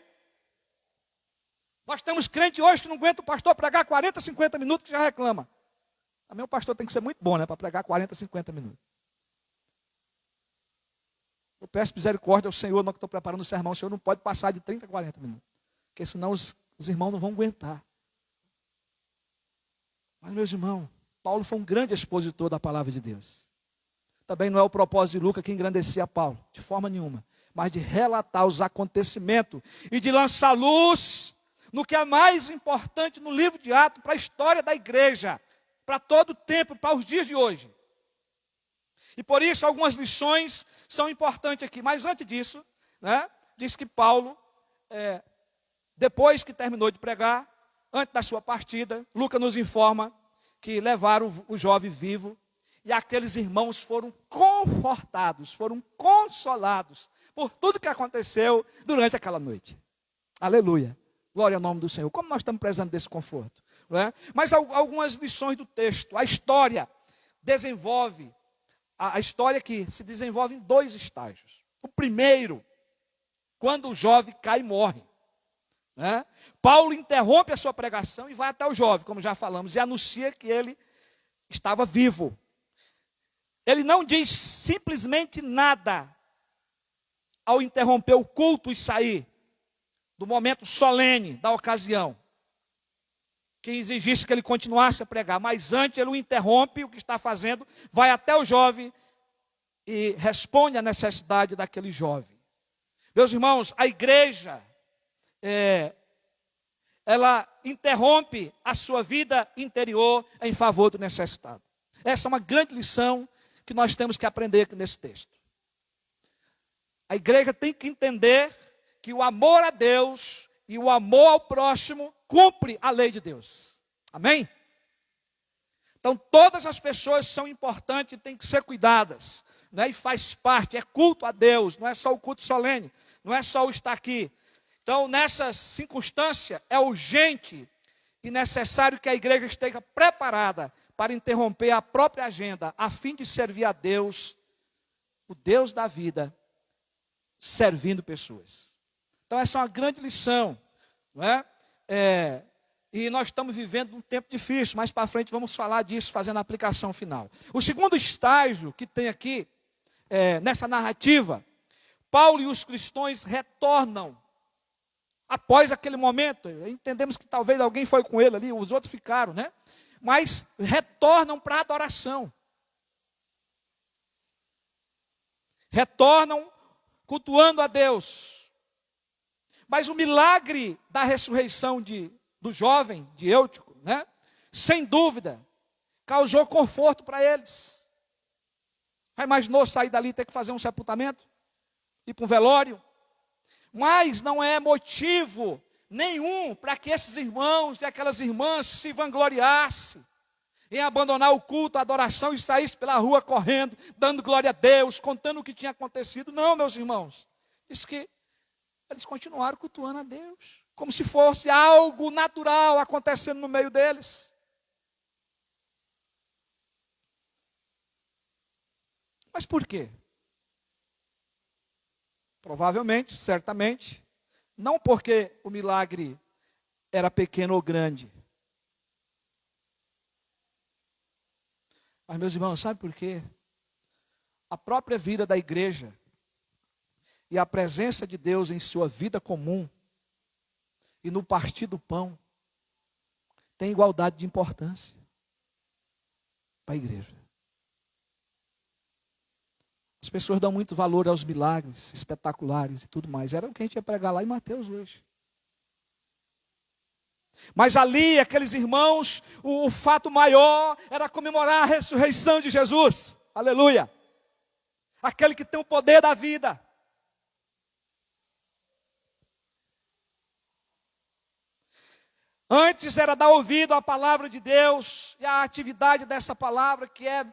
Nós temos crente hoje que não aguenta o pastor pregar 40, 50 minutos que já reclama. Também o pastor tem que ser muito bom, né? Para pregar 40, 50 minutos. Eu peço misericórdia ao Senhor, não que estou preparando o sermão, o Senhor não pode passar de 30, 40 minutos. Porque senão os irmãos não vão aguentar. Mas, meus irmãos, Paulo foi um grande expositor da palavra de Deus. Também não é o propósito de Lucas que engrandecia Paulo, de forma nenhuma. Mas de relatar os acontecimentos e de lançar luz no que é mais importante no livro de Atos para a história da igreja, para todo o tempo, para os dias de hoje. E por isso algumas lições são importantes aqui. Mas antes disso, né, diz que Paulo, depois que terminou de pregar, antes da sua partida, Lucas nos informa que levaram o jovem vivo e aqueles irmãos foram confortados, foram consolados por tudo que aconteceu durante aquela noite. Aleluia. Glória ao nome do Senhor. Como nós estamos precisando desse conforto. Não é? Mas algumas lições do texto. A história desenvolve, a história que se desenvolve em 2 estágios. O primeiro, quando o jovem cai e morre. né? Paulo interrompe a sua pregação e vai até o jovem, como já falamos, e anuncia que ele estava vivo. Ele não diz simplesmente nada ao interromper o culto e sair do momento solene da ocasião, que exigisse que ele continuasse a pregar. Mas antes ele o interrompe, o que está fazendo, vai até o jovem e responde à necessidade daquele jovem. Meus irmãos, a igreja, ela interrompe a sua vida interior em favor do necessitado. Essa é uma grande lição que nós temos que aprender aqui nesse texto. A igreja tem que entender que o amor a Deus e o amor ao próximo cumpre a lei de Deus. Amém? Então todas as pessoas são importantes e têm que ser cuidadas, né? E faz parte, é culto a Deus, não é só o culto solene, não é só o estar aqui. Então nessa circunstância é urgente e necessário que a igreja esteja preparada para interromper a própria agenda, a fim de servir a Deus, o Deus da vida, servindo pessoas. Então essa é uma grande lição, não é? E nós estamos vivendo um tempo difícil, mais para frente vamos falar disso, fazendo a aplicação final. O segundo estágio que tem aqui, nessa narrativa, Paulo e os cristãos retornam, após aquele momento, entendemos que talvez alguém foi com ele ali, os outros ficaram, né? Mas retornam para a adoração. Retornam cultuando a Deus. Mas o milagre da ressurreição do jovem, de Eutico, né? Sem dúvida, causou conforto para eles. Já imaginou sair dali e ter que fazer um sepultamento? Ir para um velório? Mas não é motivo nenhum para que esses irmãos e aquelas irmãs se vangloriassem em abandonar o culto, a adoração e saíssem pela rua correndo, dando glória a Deus, contando o que tinha acontecido. Não, meus irmãos. Diz que eles continuaram cultuando a Deus, como se fosse algo natural acontecendo no meio deles. Mas por quê? Provavelmente, certamente, não porque o milagre era pequeno ou grande. Mas, meus irmãos, sabe por quê? A própria vida da igreja e a presença de Deus em sua vida comum e no partir do pão tem igualdade de importância para a igreja. As pessoas dão muito valor aos milagres espetaculares e tudo mais. Era o que a gente ia pregar lá em Mateus hoje. Mas ali, aqueles irmãos, o fato maior era comemorar a ressurreição de Jesus. Aleluia! Aquele que tem o poder da vida. Antes era dar ouvido à palavra de Deus e à atividade dessa palavra, que é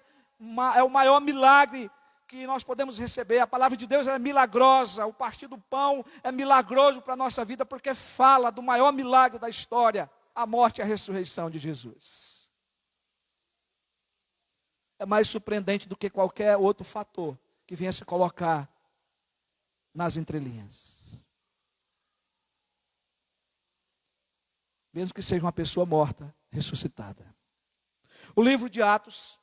o maior milagre que nós podemos receber. A palavra de Deus é milagrosa, o partir do pão é milagroso para a nossa vida, porque fala do maior milagre da história, a morte e a ressurreição de Jesus. É mais surpreendente do que qualquer outro fator que venha se colocar nas entrelinhas. Mesmo que seja uma pessoa morta, ressuscitada. O livro de Atos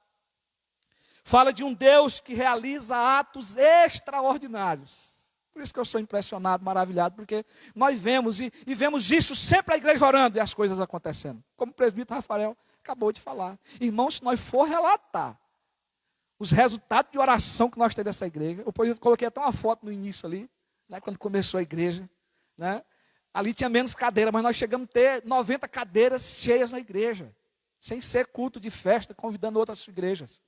fala de um Deus que realiza atos extraordinários. Por isso que eu sou impressionado, maravilhado, porque nós vemos e vemos isso sempre a igreja orando e as coisas acontecendo. Como o presbítero Rafael acabou de falar. Irmãos, se nós for relatar os resultados de oração que nós temos nessa igreja, eu coloquei até uma foto no início ali, né, quando começou a igreja, né? Ali tinha menos cadeira, mas nós chegamos a ter 90 cadeiras cheias na igreja, sem ser culto de festa, convidando outras igrejas.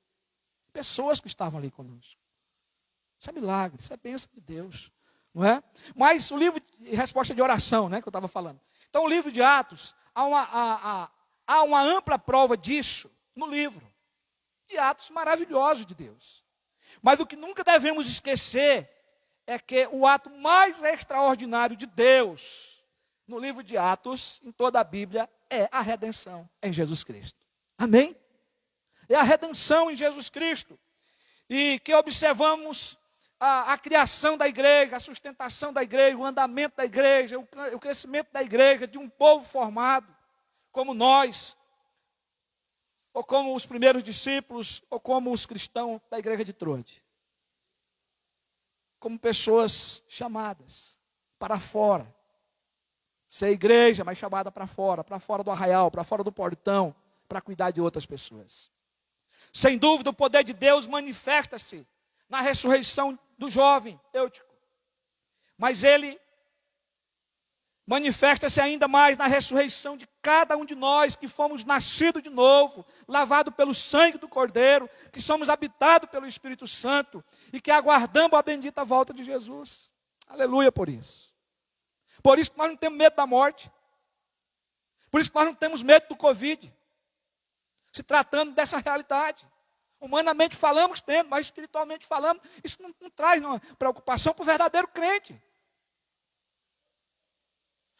Pessoas que estavam ali conosco. Isso é milagre, isso é bênção de Deus, não é? Mas o livro de resposta de oração, né, que eu estava falando. Então o livro de Atos, há uma ampla prova disso no livro. De atos maravilhosos de Deus. Mas o que nunca devemos esquecer é que o ato mais extraordinário de Deus no livro de Atos, em toda a Bíblia, é a redenção em Jesus Cristo. Amém? É a redenção em Jesus Cristo. E que observamos a criação da igreja, a sustentação da igreja, o andamento da igreja, o crescimento da igreja, de um povo formado, como nós, ou como os primeiros discípulos, ou como os cristãos da igreja de Troade. Como pessoas chamadas para fora. Ser igreja, mas chamada para fora do arraial, para fora do portão, para cuidar de outras pessoas. Sem dúvida, o poder de Deus manifesta-se na ressurreição do jovem Eutico. Mas ele manifesta-se ainda mais na ressurreição de cada um de nós que fomos nascidos de novo, lavados pelo sangue do Cordeiro, que somos habitados pelo Espírito Santo e que aguardamos a bendita volta de Jesus. Aleluia por isso. Por isso que nós não temos medo da morte. Por isso que nós não temos medo do Covid. Se tratando dessa realidade. Humanamente falamos tendo, mas espiritualmente falamos, isso não traz uma preocupação para o verdadeiro crente.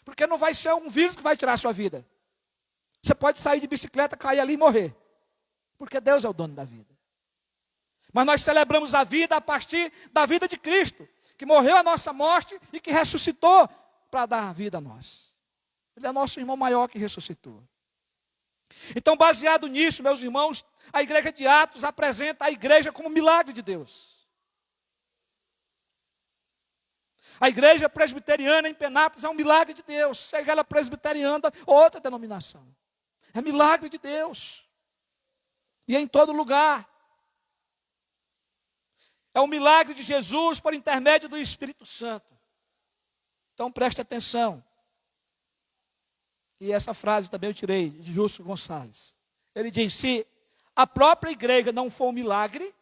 Porque não vai ser um vírus que vai tirar a sua vida. Você pode sair de bicicleta, cair ali e morrer. Porque Deus é o dono da vida. Mas nós celebramos a vida a partir da vida de Cristo, que morreu a nossa morte e que ressuscitou para dar vida a nós. Ele é nosso irmão maior que ressuscitou. Então, baseado nisso, meus irmãos, a igreja de Atos apresenta a igreja como um milagre de Deus. A igreja presbiteriana em Penápolis é um milagre de Deus, seja ela presbiteriana ou outra denominação. É milagre de Deus. E é em todo lugar. É um milagre de Jesus por intermédio do Espírito Santo. Então preste atenção. E essa frase também eu tirei de Justo Gonçalves. Ele diz: se a própria igreja não for um milagre,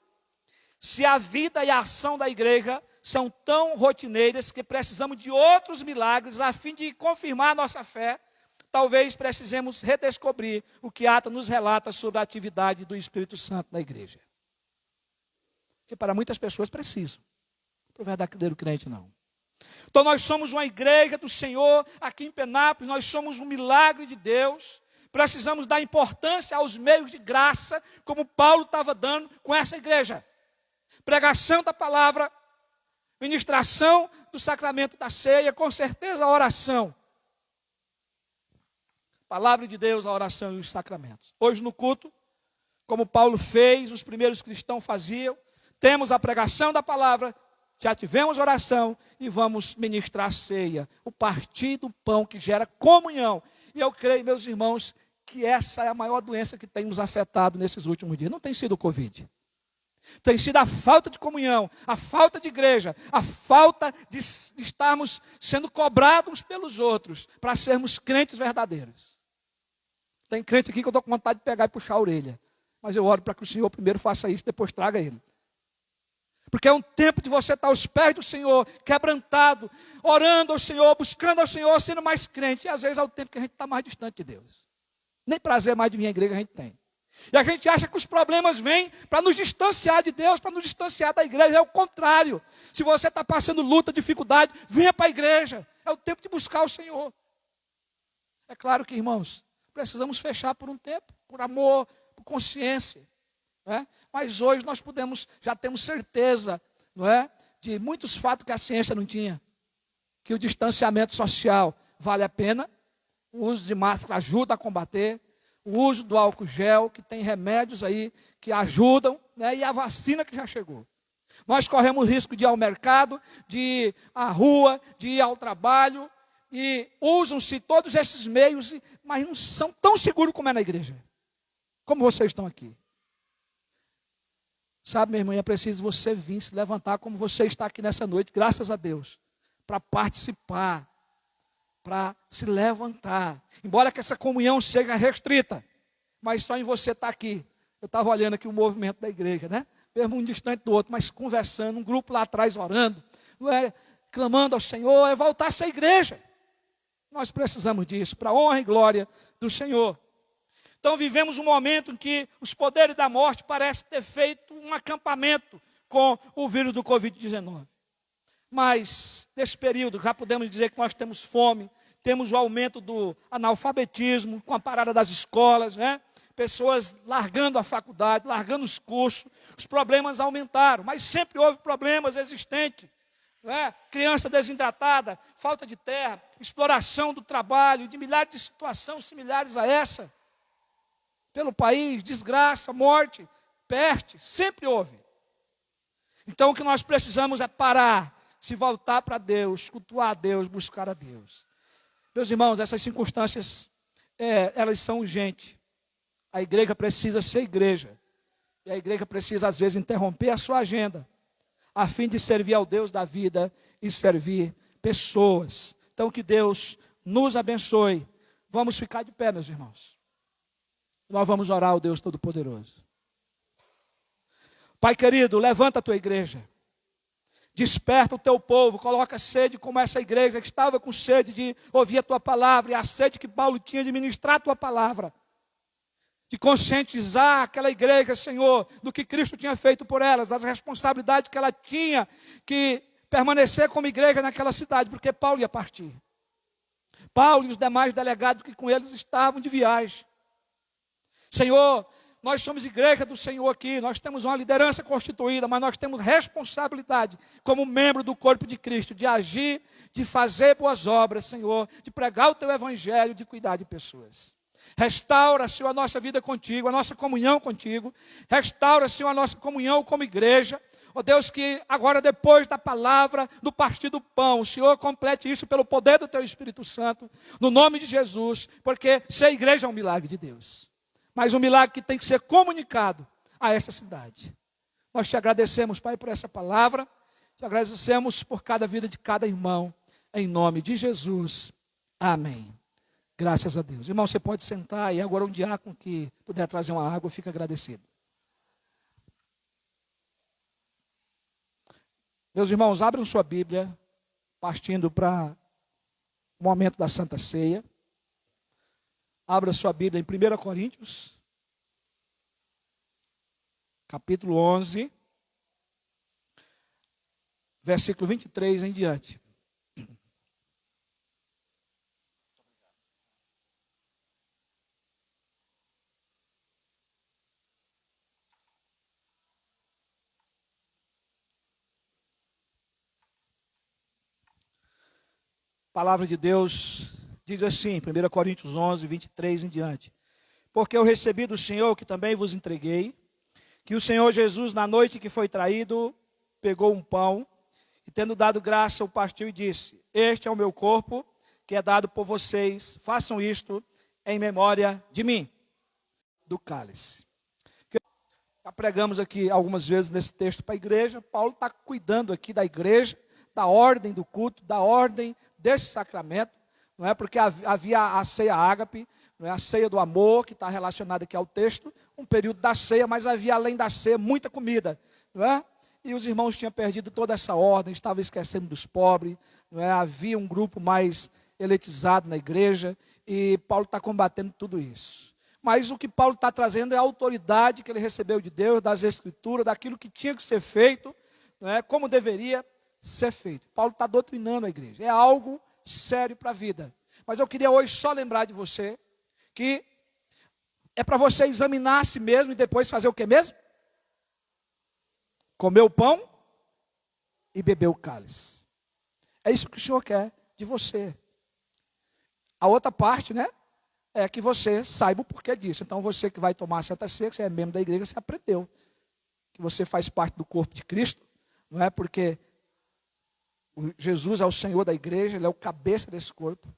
se a vida e a ação da igreja são tão rotineiras que precisamos de outros milagres a fim de confirmar a nossa fé, talvez precisemos redescobrir o que Atos nos relata sobre a atividade do Espírito Santo na igreja. Porque para muitas pessoas precisam, para o verdadeiro crente não. Então nós somos uma igreja do Senhor aqui em Penápolis, nós somos um milagre de Deus, precisamos dar importância aos meios de graça, como Paulo estava dando com essa igreja. Pregação da palavra, ministração do sacramento da ceia, com certeza a oração. Palavra de Deus, a oração e os sacramentos. Hoje no culto, como Paulo fez, os primeiros cristãos faziam, temos a pregação da palavra, já tivemos oração e vamos ministrar a ceia, o partir do pão que gera comunhão. E eu creio, meus irmãos, que essa é a maior doença que tem nos afetado nesses últimos dias. Não tem sido o Covid. Tem sido a falta de comunhão, a falta de igreja, a falta de estarmos sendo cobrados pelos outros para sermos crentes verdadeiros. Tem crente aqui que eu estou com vontade de pegar e puxar a orelha. Mas eu oro para que o Senhor primeiro faça isso, depois traga ele. Porque é um tempo de você estar aos pés do Senhor, quebrantado, orando ao Senhor, buscando ao Senhor, sendo mais crente. E às vezes é o tempo que a gente está mais distante de Deus. Nem prazer mais de vir à igreja a gente tem. E a gente acha que os problemas vêm para nos distanciar de Deus, para nos distanciar da igreja. É o contrário. Se você está passando luta, dificuldade, venha para a igreja. É o tempo de buscar o Senhor. É claro que, irmãos, precisamos fechar por um tempo, por amor, por consciência. Não é? Mas hoje nós já temos certeza, não é, de muitos fatos que a ciência não tinha. Que o distanciamento social vale a pena, o uso de máscara ajuda a combater, o uso do álcool gel, que tem remédios aí que ajudam, né, e a vacina que já chegou. Nós corremos o risco de ir ao mercado, de ir à rua, de ir ao trabalho, e usam-se todos esses meios, mas não são tão seguros como é na igreja, como vocês estão aqui. Sabe, minha irmã, é preciso você vir se levantar como você está aqui nessa noite, graças a Deus, para participar, para se levantar. Embora que essa comunhão seja restrita, mas só em você estar aqui. Eu estava olhando aqui o movimento da igreja, né? Mesmo um distante do outro, mas conversando, um grupo lá atrás orando, não é? Clamando ao Senhor, é voltar a ser igreja. Nós precisamos disso, para a honra e glória do Senhor. Então vivemos um momento em que os poderes da morte parecem ter feito um acampamento com o vírus do Covid-19. Mas, nesse período, já podemos dizer que nós temos fome, temos o aumento do analfabetismo, com a parada das escolas, né? pessoas largando a faculdade, largando os cursos, os problemas aumentaram, mas sempre houve problemas existentes. Não é? Criança desidratada, falta de terra, exploração do trabalho, de milhares de situações similares a essa. Pelo país, desgraça, morte, peste, sempre houve. Então o que nós precisamos é parar, se voltar para Deus, cultuar a Deus, buscar a Deus. Meus irmãos, essas circunstâncias, elas são urgentes. A igreja precisa ser igreja. E a igreja precisa, às vezes, interromper a sua agenda, a fim de servir ao Deus da vida e servir pessoas. Então, que Deus nos abençoe. Vamos ficar de pé, meus irmãos. Nós vamos orar ao Deus Todo-Poderoso. Pai querido, levanta a tua igreja. Desperta o teu povo, coloca sede como essa igreja que estava com sede de ouvir a tua palavra, e a sede que Paulo tinha de ministrar a tua palavra. De conscientizar aquela igreja, Senhor, do que Cristo tinha feito por elas, das responsabilidades que ela tinha que permanecer como igreja naquela cidade, porque Paulo ia partir. Paulo e os demais delegados que com eles estavam de viagem. Senhor, nós somos igreja do Senhor aqui, nós temos uma liderança constituída, mas nós temos responsabilidade como membro do corpo de Cristo, de agir, de fazer boas obras, Senhor, de pregar o teu evangelho, de cuidar de pessoas. Restaura, Senhor, a nossa vida contigo, a nossa comunhão contigo. Restaura, Senhor, a nossa comunhão como igreja. Ó Deus, que agora depois da palavra, do partir do pão, o Senhor complete isso pelo poder do teu Espírito Santo, no nome de Jesus, porque ser igreja é um milagre de Deus. Mas um milagre que tem que ser comunicado a essa cidade. Nós te agradecemos, Pai, por essa palavra. Te agradecemos por cada vida de cada irmão. Em nome de Jesus. Amém. Graças a Deus. Irmão, você pode sentar e agora um diácono que puder trazer uma água, fica agradecido. Meus irmãos, abram sua Bíblia, partindo para o momento da Santa Ceia. Abra sua Bíblia em 1 Coríntios, capítulo 11, versículo 23 em diante. A palavra de Deus diz assim, 1 Coríntios 11, 23 em diante. Porque eu recebi do Senhor, que também vos entreguei, que o Senhor Jesus, na noite que foi traído, pegou um pão, e tendo dado graça, o partiu e disse: este é o meu corpo, que é dado por vocês, façam isto em memória de mim. Do cálice. Já pregamos aqui algumas vezes nesse texto para a igreja. Paulo está cuidando aqui da igreja, da ordem do culto, da ordem desse sacramento, não é? Porque havia a ceia ágape, não é? A ceia do amor, que está relacionada aqui ao texto, um período da ceia, mas havia além da ceia muita comida, não é? E os irmãos tinham perdido toda essa ordem, estavam esquecendo dos pobres, não é? Havia um grupo mais elitizado na igreja, e Paulo está combatendo tudo isso. Mas o que Paulo está trazendo é a autoridade que ele recebeu de Deus, das Escrituras, daquilo que tinha que ser feito, não é? Como deveria ser feito. Paulo está doutrinando a igreja. É algo sério para a vida. Mas eu queria hoje só lembrar de você que é para você examinar a si mesmo e depois fazer o que mesmo? Comer o pão e beber o cálice. É isso que o Senhor quer de você. A outra parte, né? É que você saiba o porquê disso. Então você que vai tomar a Santa Ceia, que você é membro da igreja, você aprendeu que você faz parte do corpo de Cristo, não é? Porque Jesus é o Senhor da igreja, Ele é o cabeça desse corpo.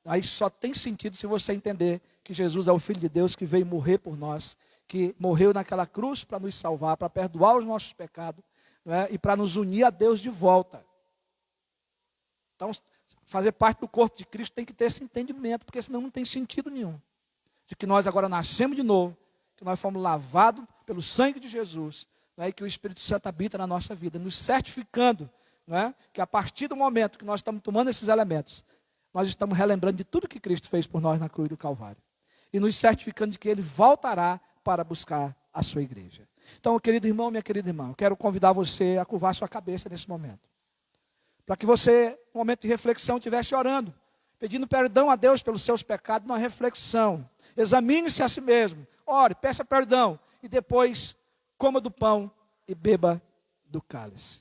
Aí só tem sentido se você entender que Jesus é o Filho de Deus que veio morrer por nós, que morreu naquela cruz para nos salvar, para perdoar os nossos pecados, não é? E para nos unir a Deus de volta. Então, fazer parte do corpo de Cristo tem que ter esse entendimento, porque senão não tem sentido nenhum. De que nós agora nascemos de novo, que nós fomos lavados pelo sangue de Jesus, não é? E que o Espírito Santo habita na nossa vida, nos certificando, não é? Que a partir do momento que nós estamos tomando esses elementos, nós estamos relembrando de tudo que Cristo fez por nós na cruz do Calvário. E nos certificando de que Ele voltará para buscar a sua igreja. Então, querido irmão, minha querida irmã, eu quero convidar você a curvar sua cabeça nesse momento. Para que você, no momento de reflexão, estivesse orando, pedindo perdão a Deus pelos seus pecados, numa reflexão. Examine-se a si mesmo. ore, peça perdão e depois coma do pão e beba do cálice.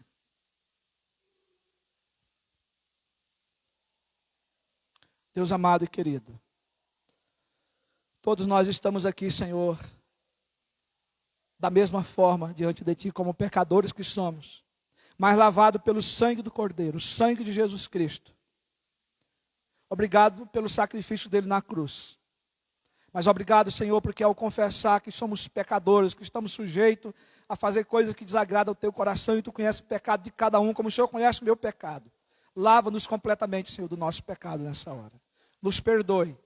Deus amado e querido, todos nós estamos aqui, Senhor, da mesma forma diante de Ti, como pecadores que somos, mas lavado pelo sangue do Cordeiro, o sangue de Jesus Cristo. Obrigado pelo sacrifício dele na cruz. Mas obrigado, Senhor, porque ao confessar que somos pecadores, que estamos sujeitos a fazer coisas que desagradam o teu coração, e tu conheces o pecado de cada um, como o Senhor conhece o meu pecado. Lava-nos completamente, Senhor, do nosso pecado nessa hora. Nos perdoe.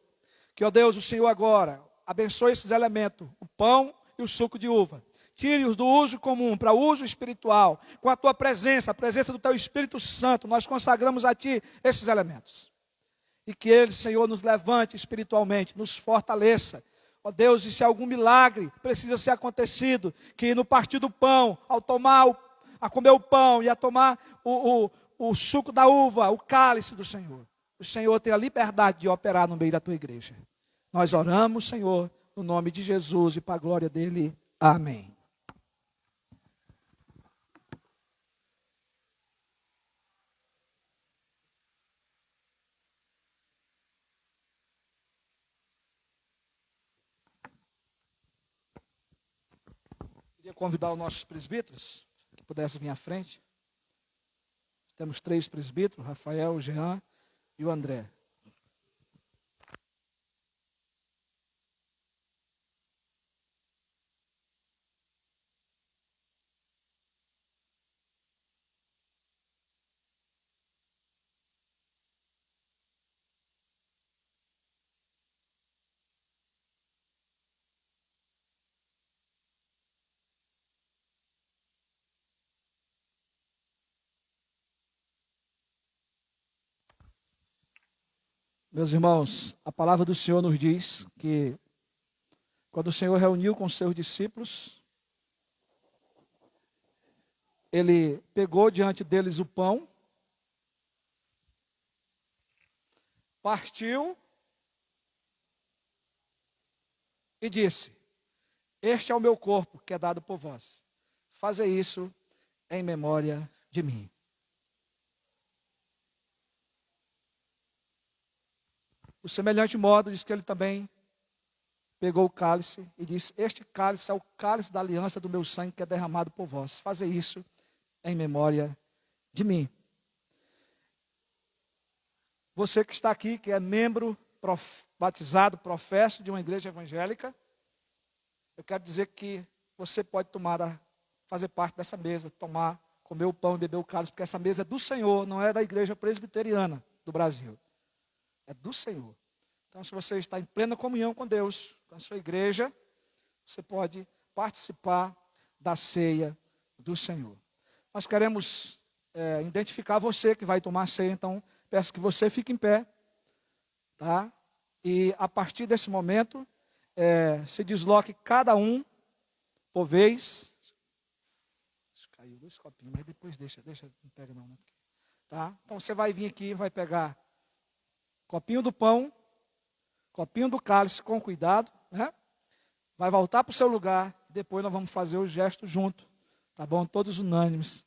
Que, ó Deus, o Senhor agora abençoe esses elementos, o pão e o suco de uva. Tire-os do uso comum para o uso espiritual. Com a tua presença, a presença do teu Espírito Santo, nós consagramos a ti esses elementos. E que ele, Senhor, nos levante espiritualmente, nos fortaleça. Ó Deus, e se algum milagre precisa ser acontecido, que no partir do pão, ao a comer o pão e a tomar o suco da uva, o cálice do Senhor, o Senhor tem a liberdade de operar no meio da tua igreja. Nós oramos, Senhor, no nome de Jesus e para a glória dele. Amém. Queria convidar os nossos presbíteros que pudessem vir à frente. Temos 3 presbíteros, Rafael, o Jean e o André. Meus irmãos, a palavra do Senhor nos diz que quando o Senhor reuniu com os seus discípulos, ele pegou diante deles o pão, partiu e disse: este é o meu corpo que é dado por vós. Faze isso em memória de mim. O semelhante modo, diz que ele também pegou o cálice e disse: este cálice é o cálice da aliança do meu sangue que é derramado por vós. Faze isso em memória de mim. Você que está aqui, que é membro, batizado, professo de uma igreja evangélica, eu quero dizer que você pode fazer parte dessa mesa, comer o pão e beber o cálice, porque essa mesa é do Senhor, não é da igreja presbiteriana do Brasil. É do Senhor. Então, se você está em plena comunhão com Deus, com a sua igreja, você pode participar da ceia do Senhor. Nós queremos identificar você que vai tomar a ceia, então peço que você fique em pé, tá? E a partir desse momento, se desloque cada um por vez. Caiu 2 copinhos, mas depois deixa, não pega não, né? Tá? Então você vai vir aqui, vai pegar copinho do pão, copinho do cálice com cuidado, né? Vai voltar para o seu lugar, depois nós vamos fazer o gesto junto, tá bom? Todos unânimes,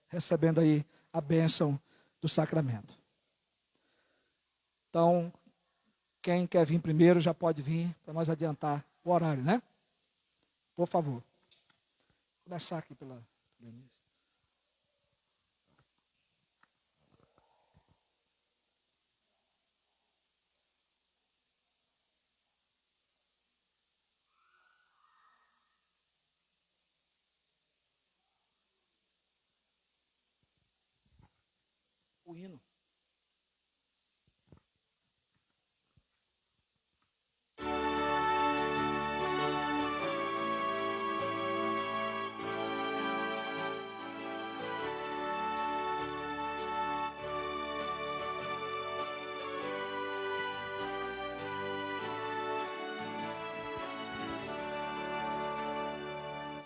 recebendo aí a bênção do sacramento. Então, quem quer vir primeiro já pode vir, para nós adiantar o horário, né? Por favor. Vou começar aqui pela Denise. O hino.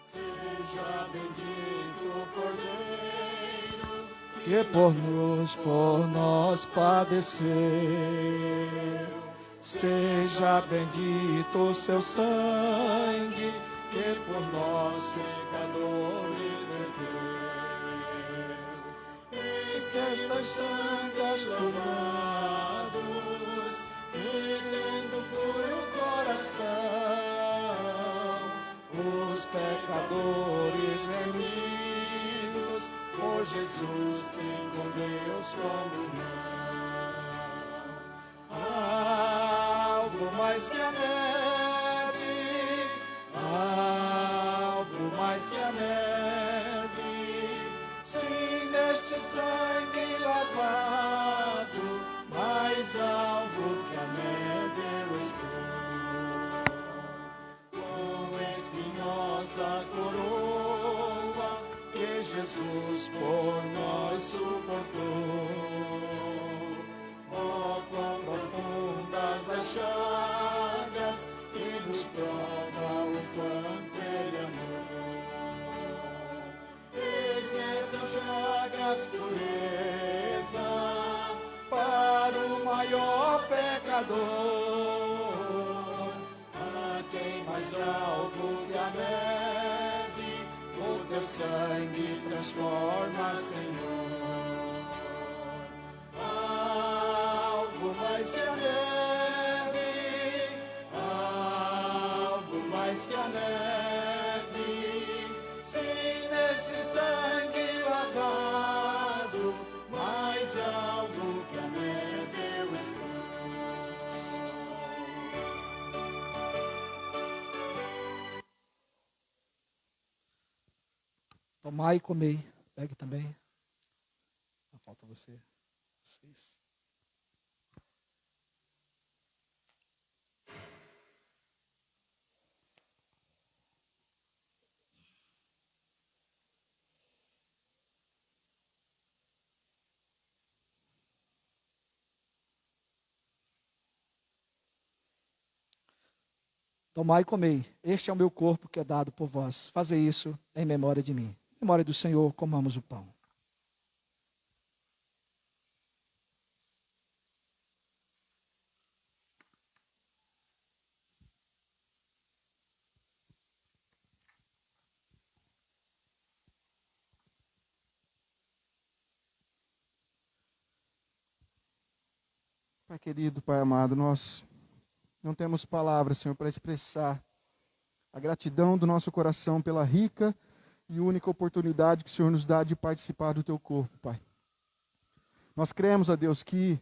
Seja bendito o Cordeiro que por nós padeceu. seja bendito o seu sangue, que por nós pecadores verteu. Eis que essas sangas lavados, e tendo puro coração, os pecadores remidos, por Jesus tem com Deus comunhão. Algo mais que a neve, algo mais que a neve, sim, neste sangue lavado, mais alvo que a neve eu estou. Com espinhosa coroa que Jesus por nós suportou. Oh, quão profundas as chagas que nos provam o quanto Ele amou. Eis essas chagas pureza para o maior pecador, a quem mais alvo que a neve, o teu sangue transforma, Senhor. Mais que a neve, alvo mais que a neve, sim, neste sangue lavado, mais alvo que a neve eu estou. Tomai e comei. Pegue também. Falta você. Vocês. Tomai e comei, este é o meu corpo que é dado por vós. Fazei isso em memória de mim. Em memória do Senhor, comamos o pão. Pai querido, Pai amado, nós não temos palavras, Senhor, para expressar a gratidão do nosso coração pela rica e única oportunidade que o Senhor nos dá de participar do Teu corpo, Pai. Nós cremos, ó Deus, que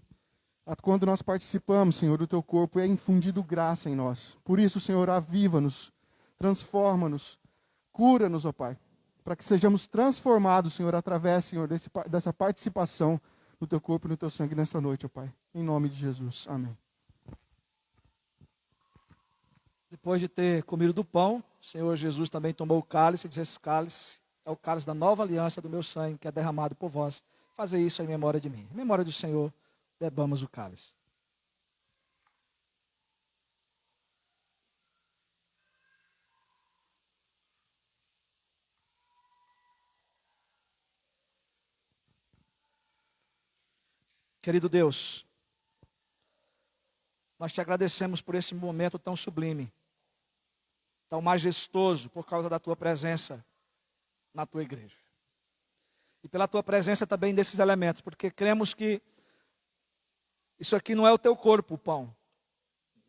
quando nós participamos, Senhor, do Teu corpo, é infundido graça em nós. Por isso, Senhor, aviva-nos, transforma-nos, cura-nos, ó Pai, para que sejamos transformados, Senhor, através, Senhor, dessa participação no Teu corpo e no Teu sangue nessa noite, ó Pai. Em nome de Jesus. Amém. Depois de ter comido do pão, o Senhor Jesus também tomou o cálice e disse: esse cálice é o cálice da nova aliança do meu sangue, que é derramado por vós. Fazer isso em memória de mim. Em memória do Senhor, bebamos o cálice. Querido Deus, nós te agradecemos por esse momento tão sublime, tão majestoso, por causa da tua presença na tua igreja. E pela tua presença também desses elementos, porque cremos que isso aqui não é o teu corpo, o pão,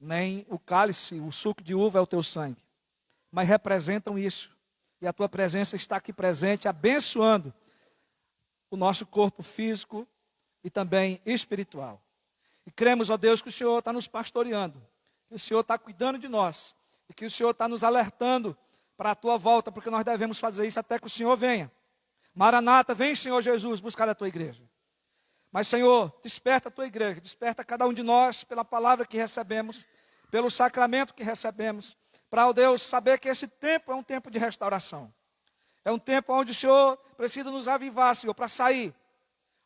nem o cálice, o suco de uva é o teu sangue, mas representam isso. E a tua presença está aqui presente, abençoando o nosso corpo físico e também espiritual. E cremos, ó Deus, que o Senhor está nos pastoreando, que o Senhor está cuidando de nós, e que o Senhor está nos alertando para a tua volta, porque nós devemos fazer isso até que o Senhor venha. Maranata, vem, Senhor Jesus, buscar a tua igreja. Mas, Senhor, desperta a tua igreja, desperta cada um de nós pela palavra que recebemos, pelo sacramento que recebemos, para, ó Deus, saber que esse tempo é um tempo de restauração. É um tempo onde o Senhor precisa nos avivar, Senhor, para sair,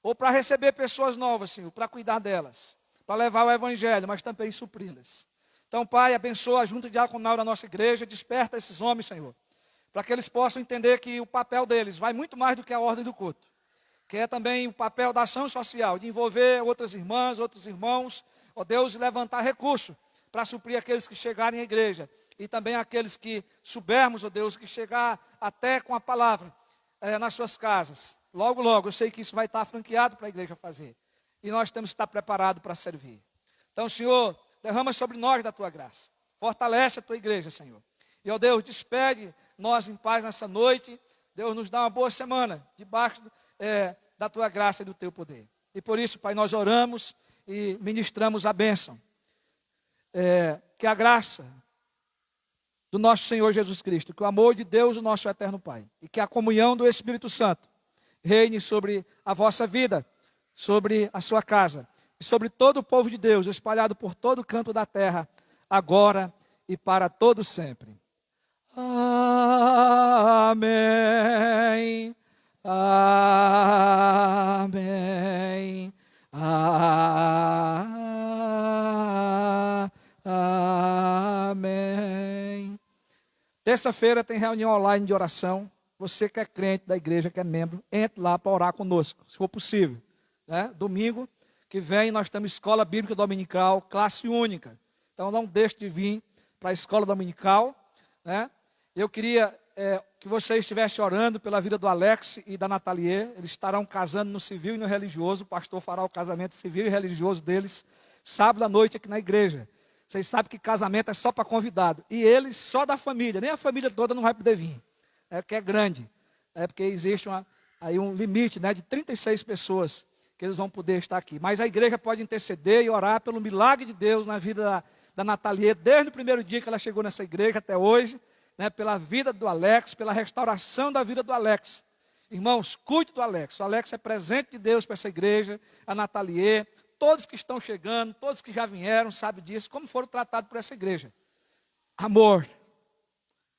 ou para receber pessoas novas, Senhor, para cuidar delas, para levar o evangelho, mas também supri-las. Então, Pai, abençoa a junta diaconal da nossa igreja, desperta esses homens, Senhor, para que eles possam entender que o papel deles vai muito mais do que a ordem do culto. que é também o papel da ação social, de envolver outras irmãs, outros irmãos, ó Deus, e levantar recursos para suprir aqueles que chegarem à igreja. E também aqueles que soubermos, ó Deus, que chegar até com a palavra nas suas casas. Logo, logo, eu sei que isso vai estar franqueado para a igreja fazer. E nós temos que estar preparados para servir. Então, Senhor, derrama sobre nós da tua graça. Fortalece a tua igreja, Senhor. E, ó Deus, despede nós em paz nessa noite. Deus, nos dá uma boa semana, debaixo da tua graça e do teu poder. E por isso, Pai, nós oramos e ministramos a bênção. Que a graça do nosso Senhor Jesus Cristo, que o amor de Deus, o nosso eterno Pai, e que a comunhão do Espírito Santo reine sobre a vossa vida, sobre a sua casa, e sobre todo o povo de Deus, espalhado por todo o canto da terra, agora e para todo sempre. Amém. Amém. Amém. Terça-feira tem reunião online de oração. Você que é crente da igreja, que é membro, entre lá para orar conosco, se for possível. Né? Domingo que vem nós temos escola bíblica dominical, classe única. Então não deixe de vir para a escola dominical. Né? Eu queria que você estivesse orando pela vida do Alex e da Nathalie. Eles estarão casando no civil e no religioso. O pastor fará o casamento civil e religioso deles sábado à noite aqui na igreja. Vocês sabem que casamento é só para convidado. E eles só da família, nem a família toda não vai poder vir. Porque é grande. Porque existe aí um limite, né, de 36 pessoas que eles vão poder estar aqui. Mas a igreja pode interceder e orar pelo milagre de Deus na vida da Nathalie, desde o primeiro dia que ela chegou nessa igreja até hoje, né, pela vida do Alex, pela restauração da vida do Alex. Irmãos, cuide do Alex. O Alex é presente de Deus para essa igreja, a Nathalie, todos que estão chegando, todos que já vieram, sabem disso, como foram tratados por essa igreja. Amor.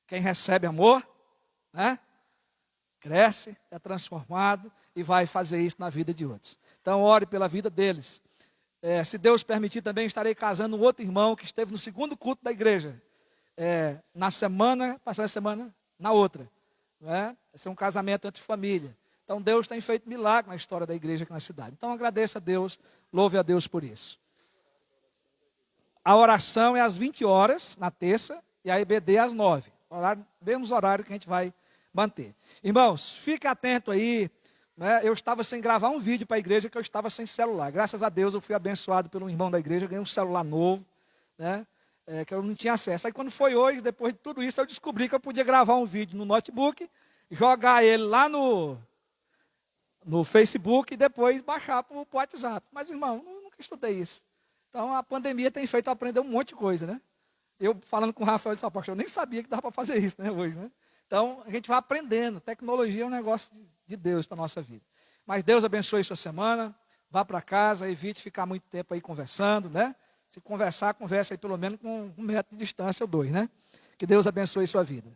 Quem recebe amor, né, cresce, é transformado e vai fazer isso na vida de outros. Então, ore pela vida deles. Se Deus permitir, também estarei casando um outro irmão que esteve no segundo culto da igreja. Na semana, passada semana, na outra. Vai ser um casamento entre família. Então, Deus tem feito milagre na história da igreja aqui na cidade. Então, agradeça a Deus, louve a Deus por isso. A oração é às 20 horas, na terça, e a EBD às 9. Mesmos horários que a gente vai manter. Irmãos, fique atento aí. Né? Eu estava sem gravar um vídeo para a igreja, que eu estava sem celular. Graças a Deus, eu fui abençoado pelo irmão da igreja, ganhei um celular novo, né? Que eu não tinha acesso. Aí quando foi hoje, depois de tudo isso, eu descobri que eu podia gravar um vídeo no notebook, jogar ele lá no Facebook e depois baixar para o WhatsApp. Mas, irmão, eu nunca estudei isso. Então, a pandemia tem feito eu aprender um monte de coisa, né? Eu falando com o Rafael, eu disse, pastor, eu nem sabia que dava para fazer isso, né, hoje, né? Então, a gente vai aprendendo. Tecnologia é um negócio de Deus para a nossa vida. Mas Deus abençoe sua semana. Vá para casa, evite ficar muito tempo aí conversando, né? Se conversar, conversa aí pelo menos com 1 metro de distância ou 2, né? Que Deus abençoe sua vida.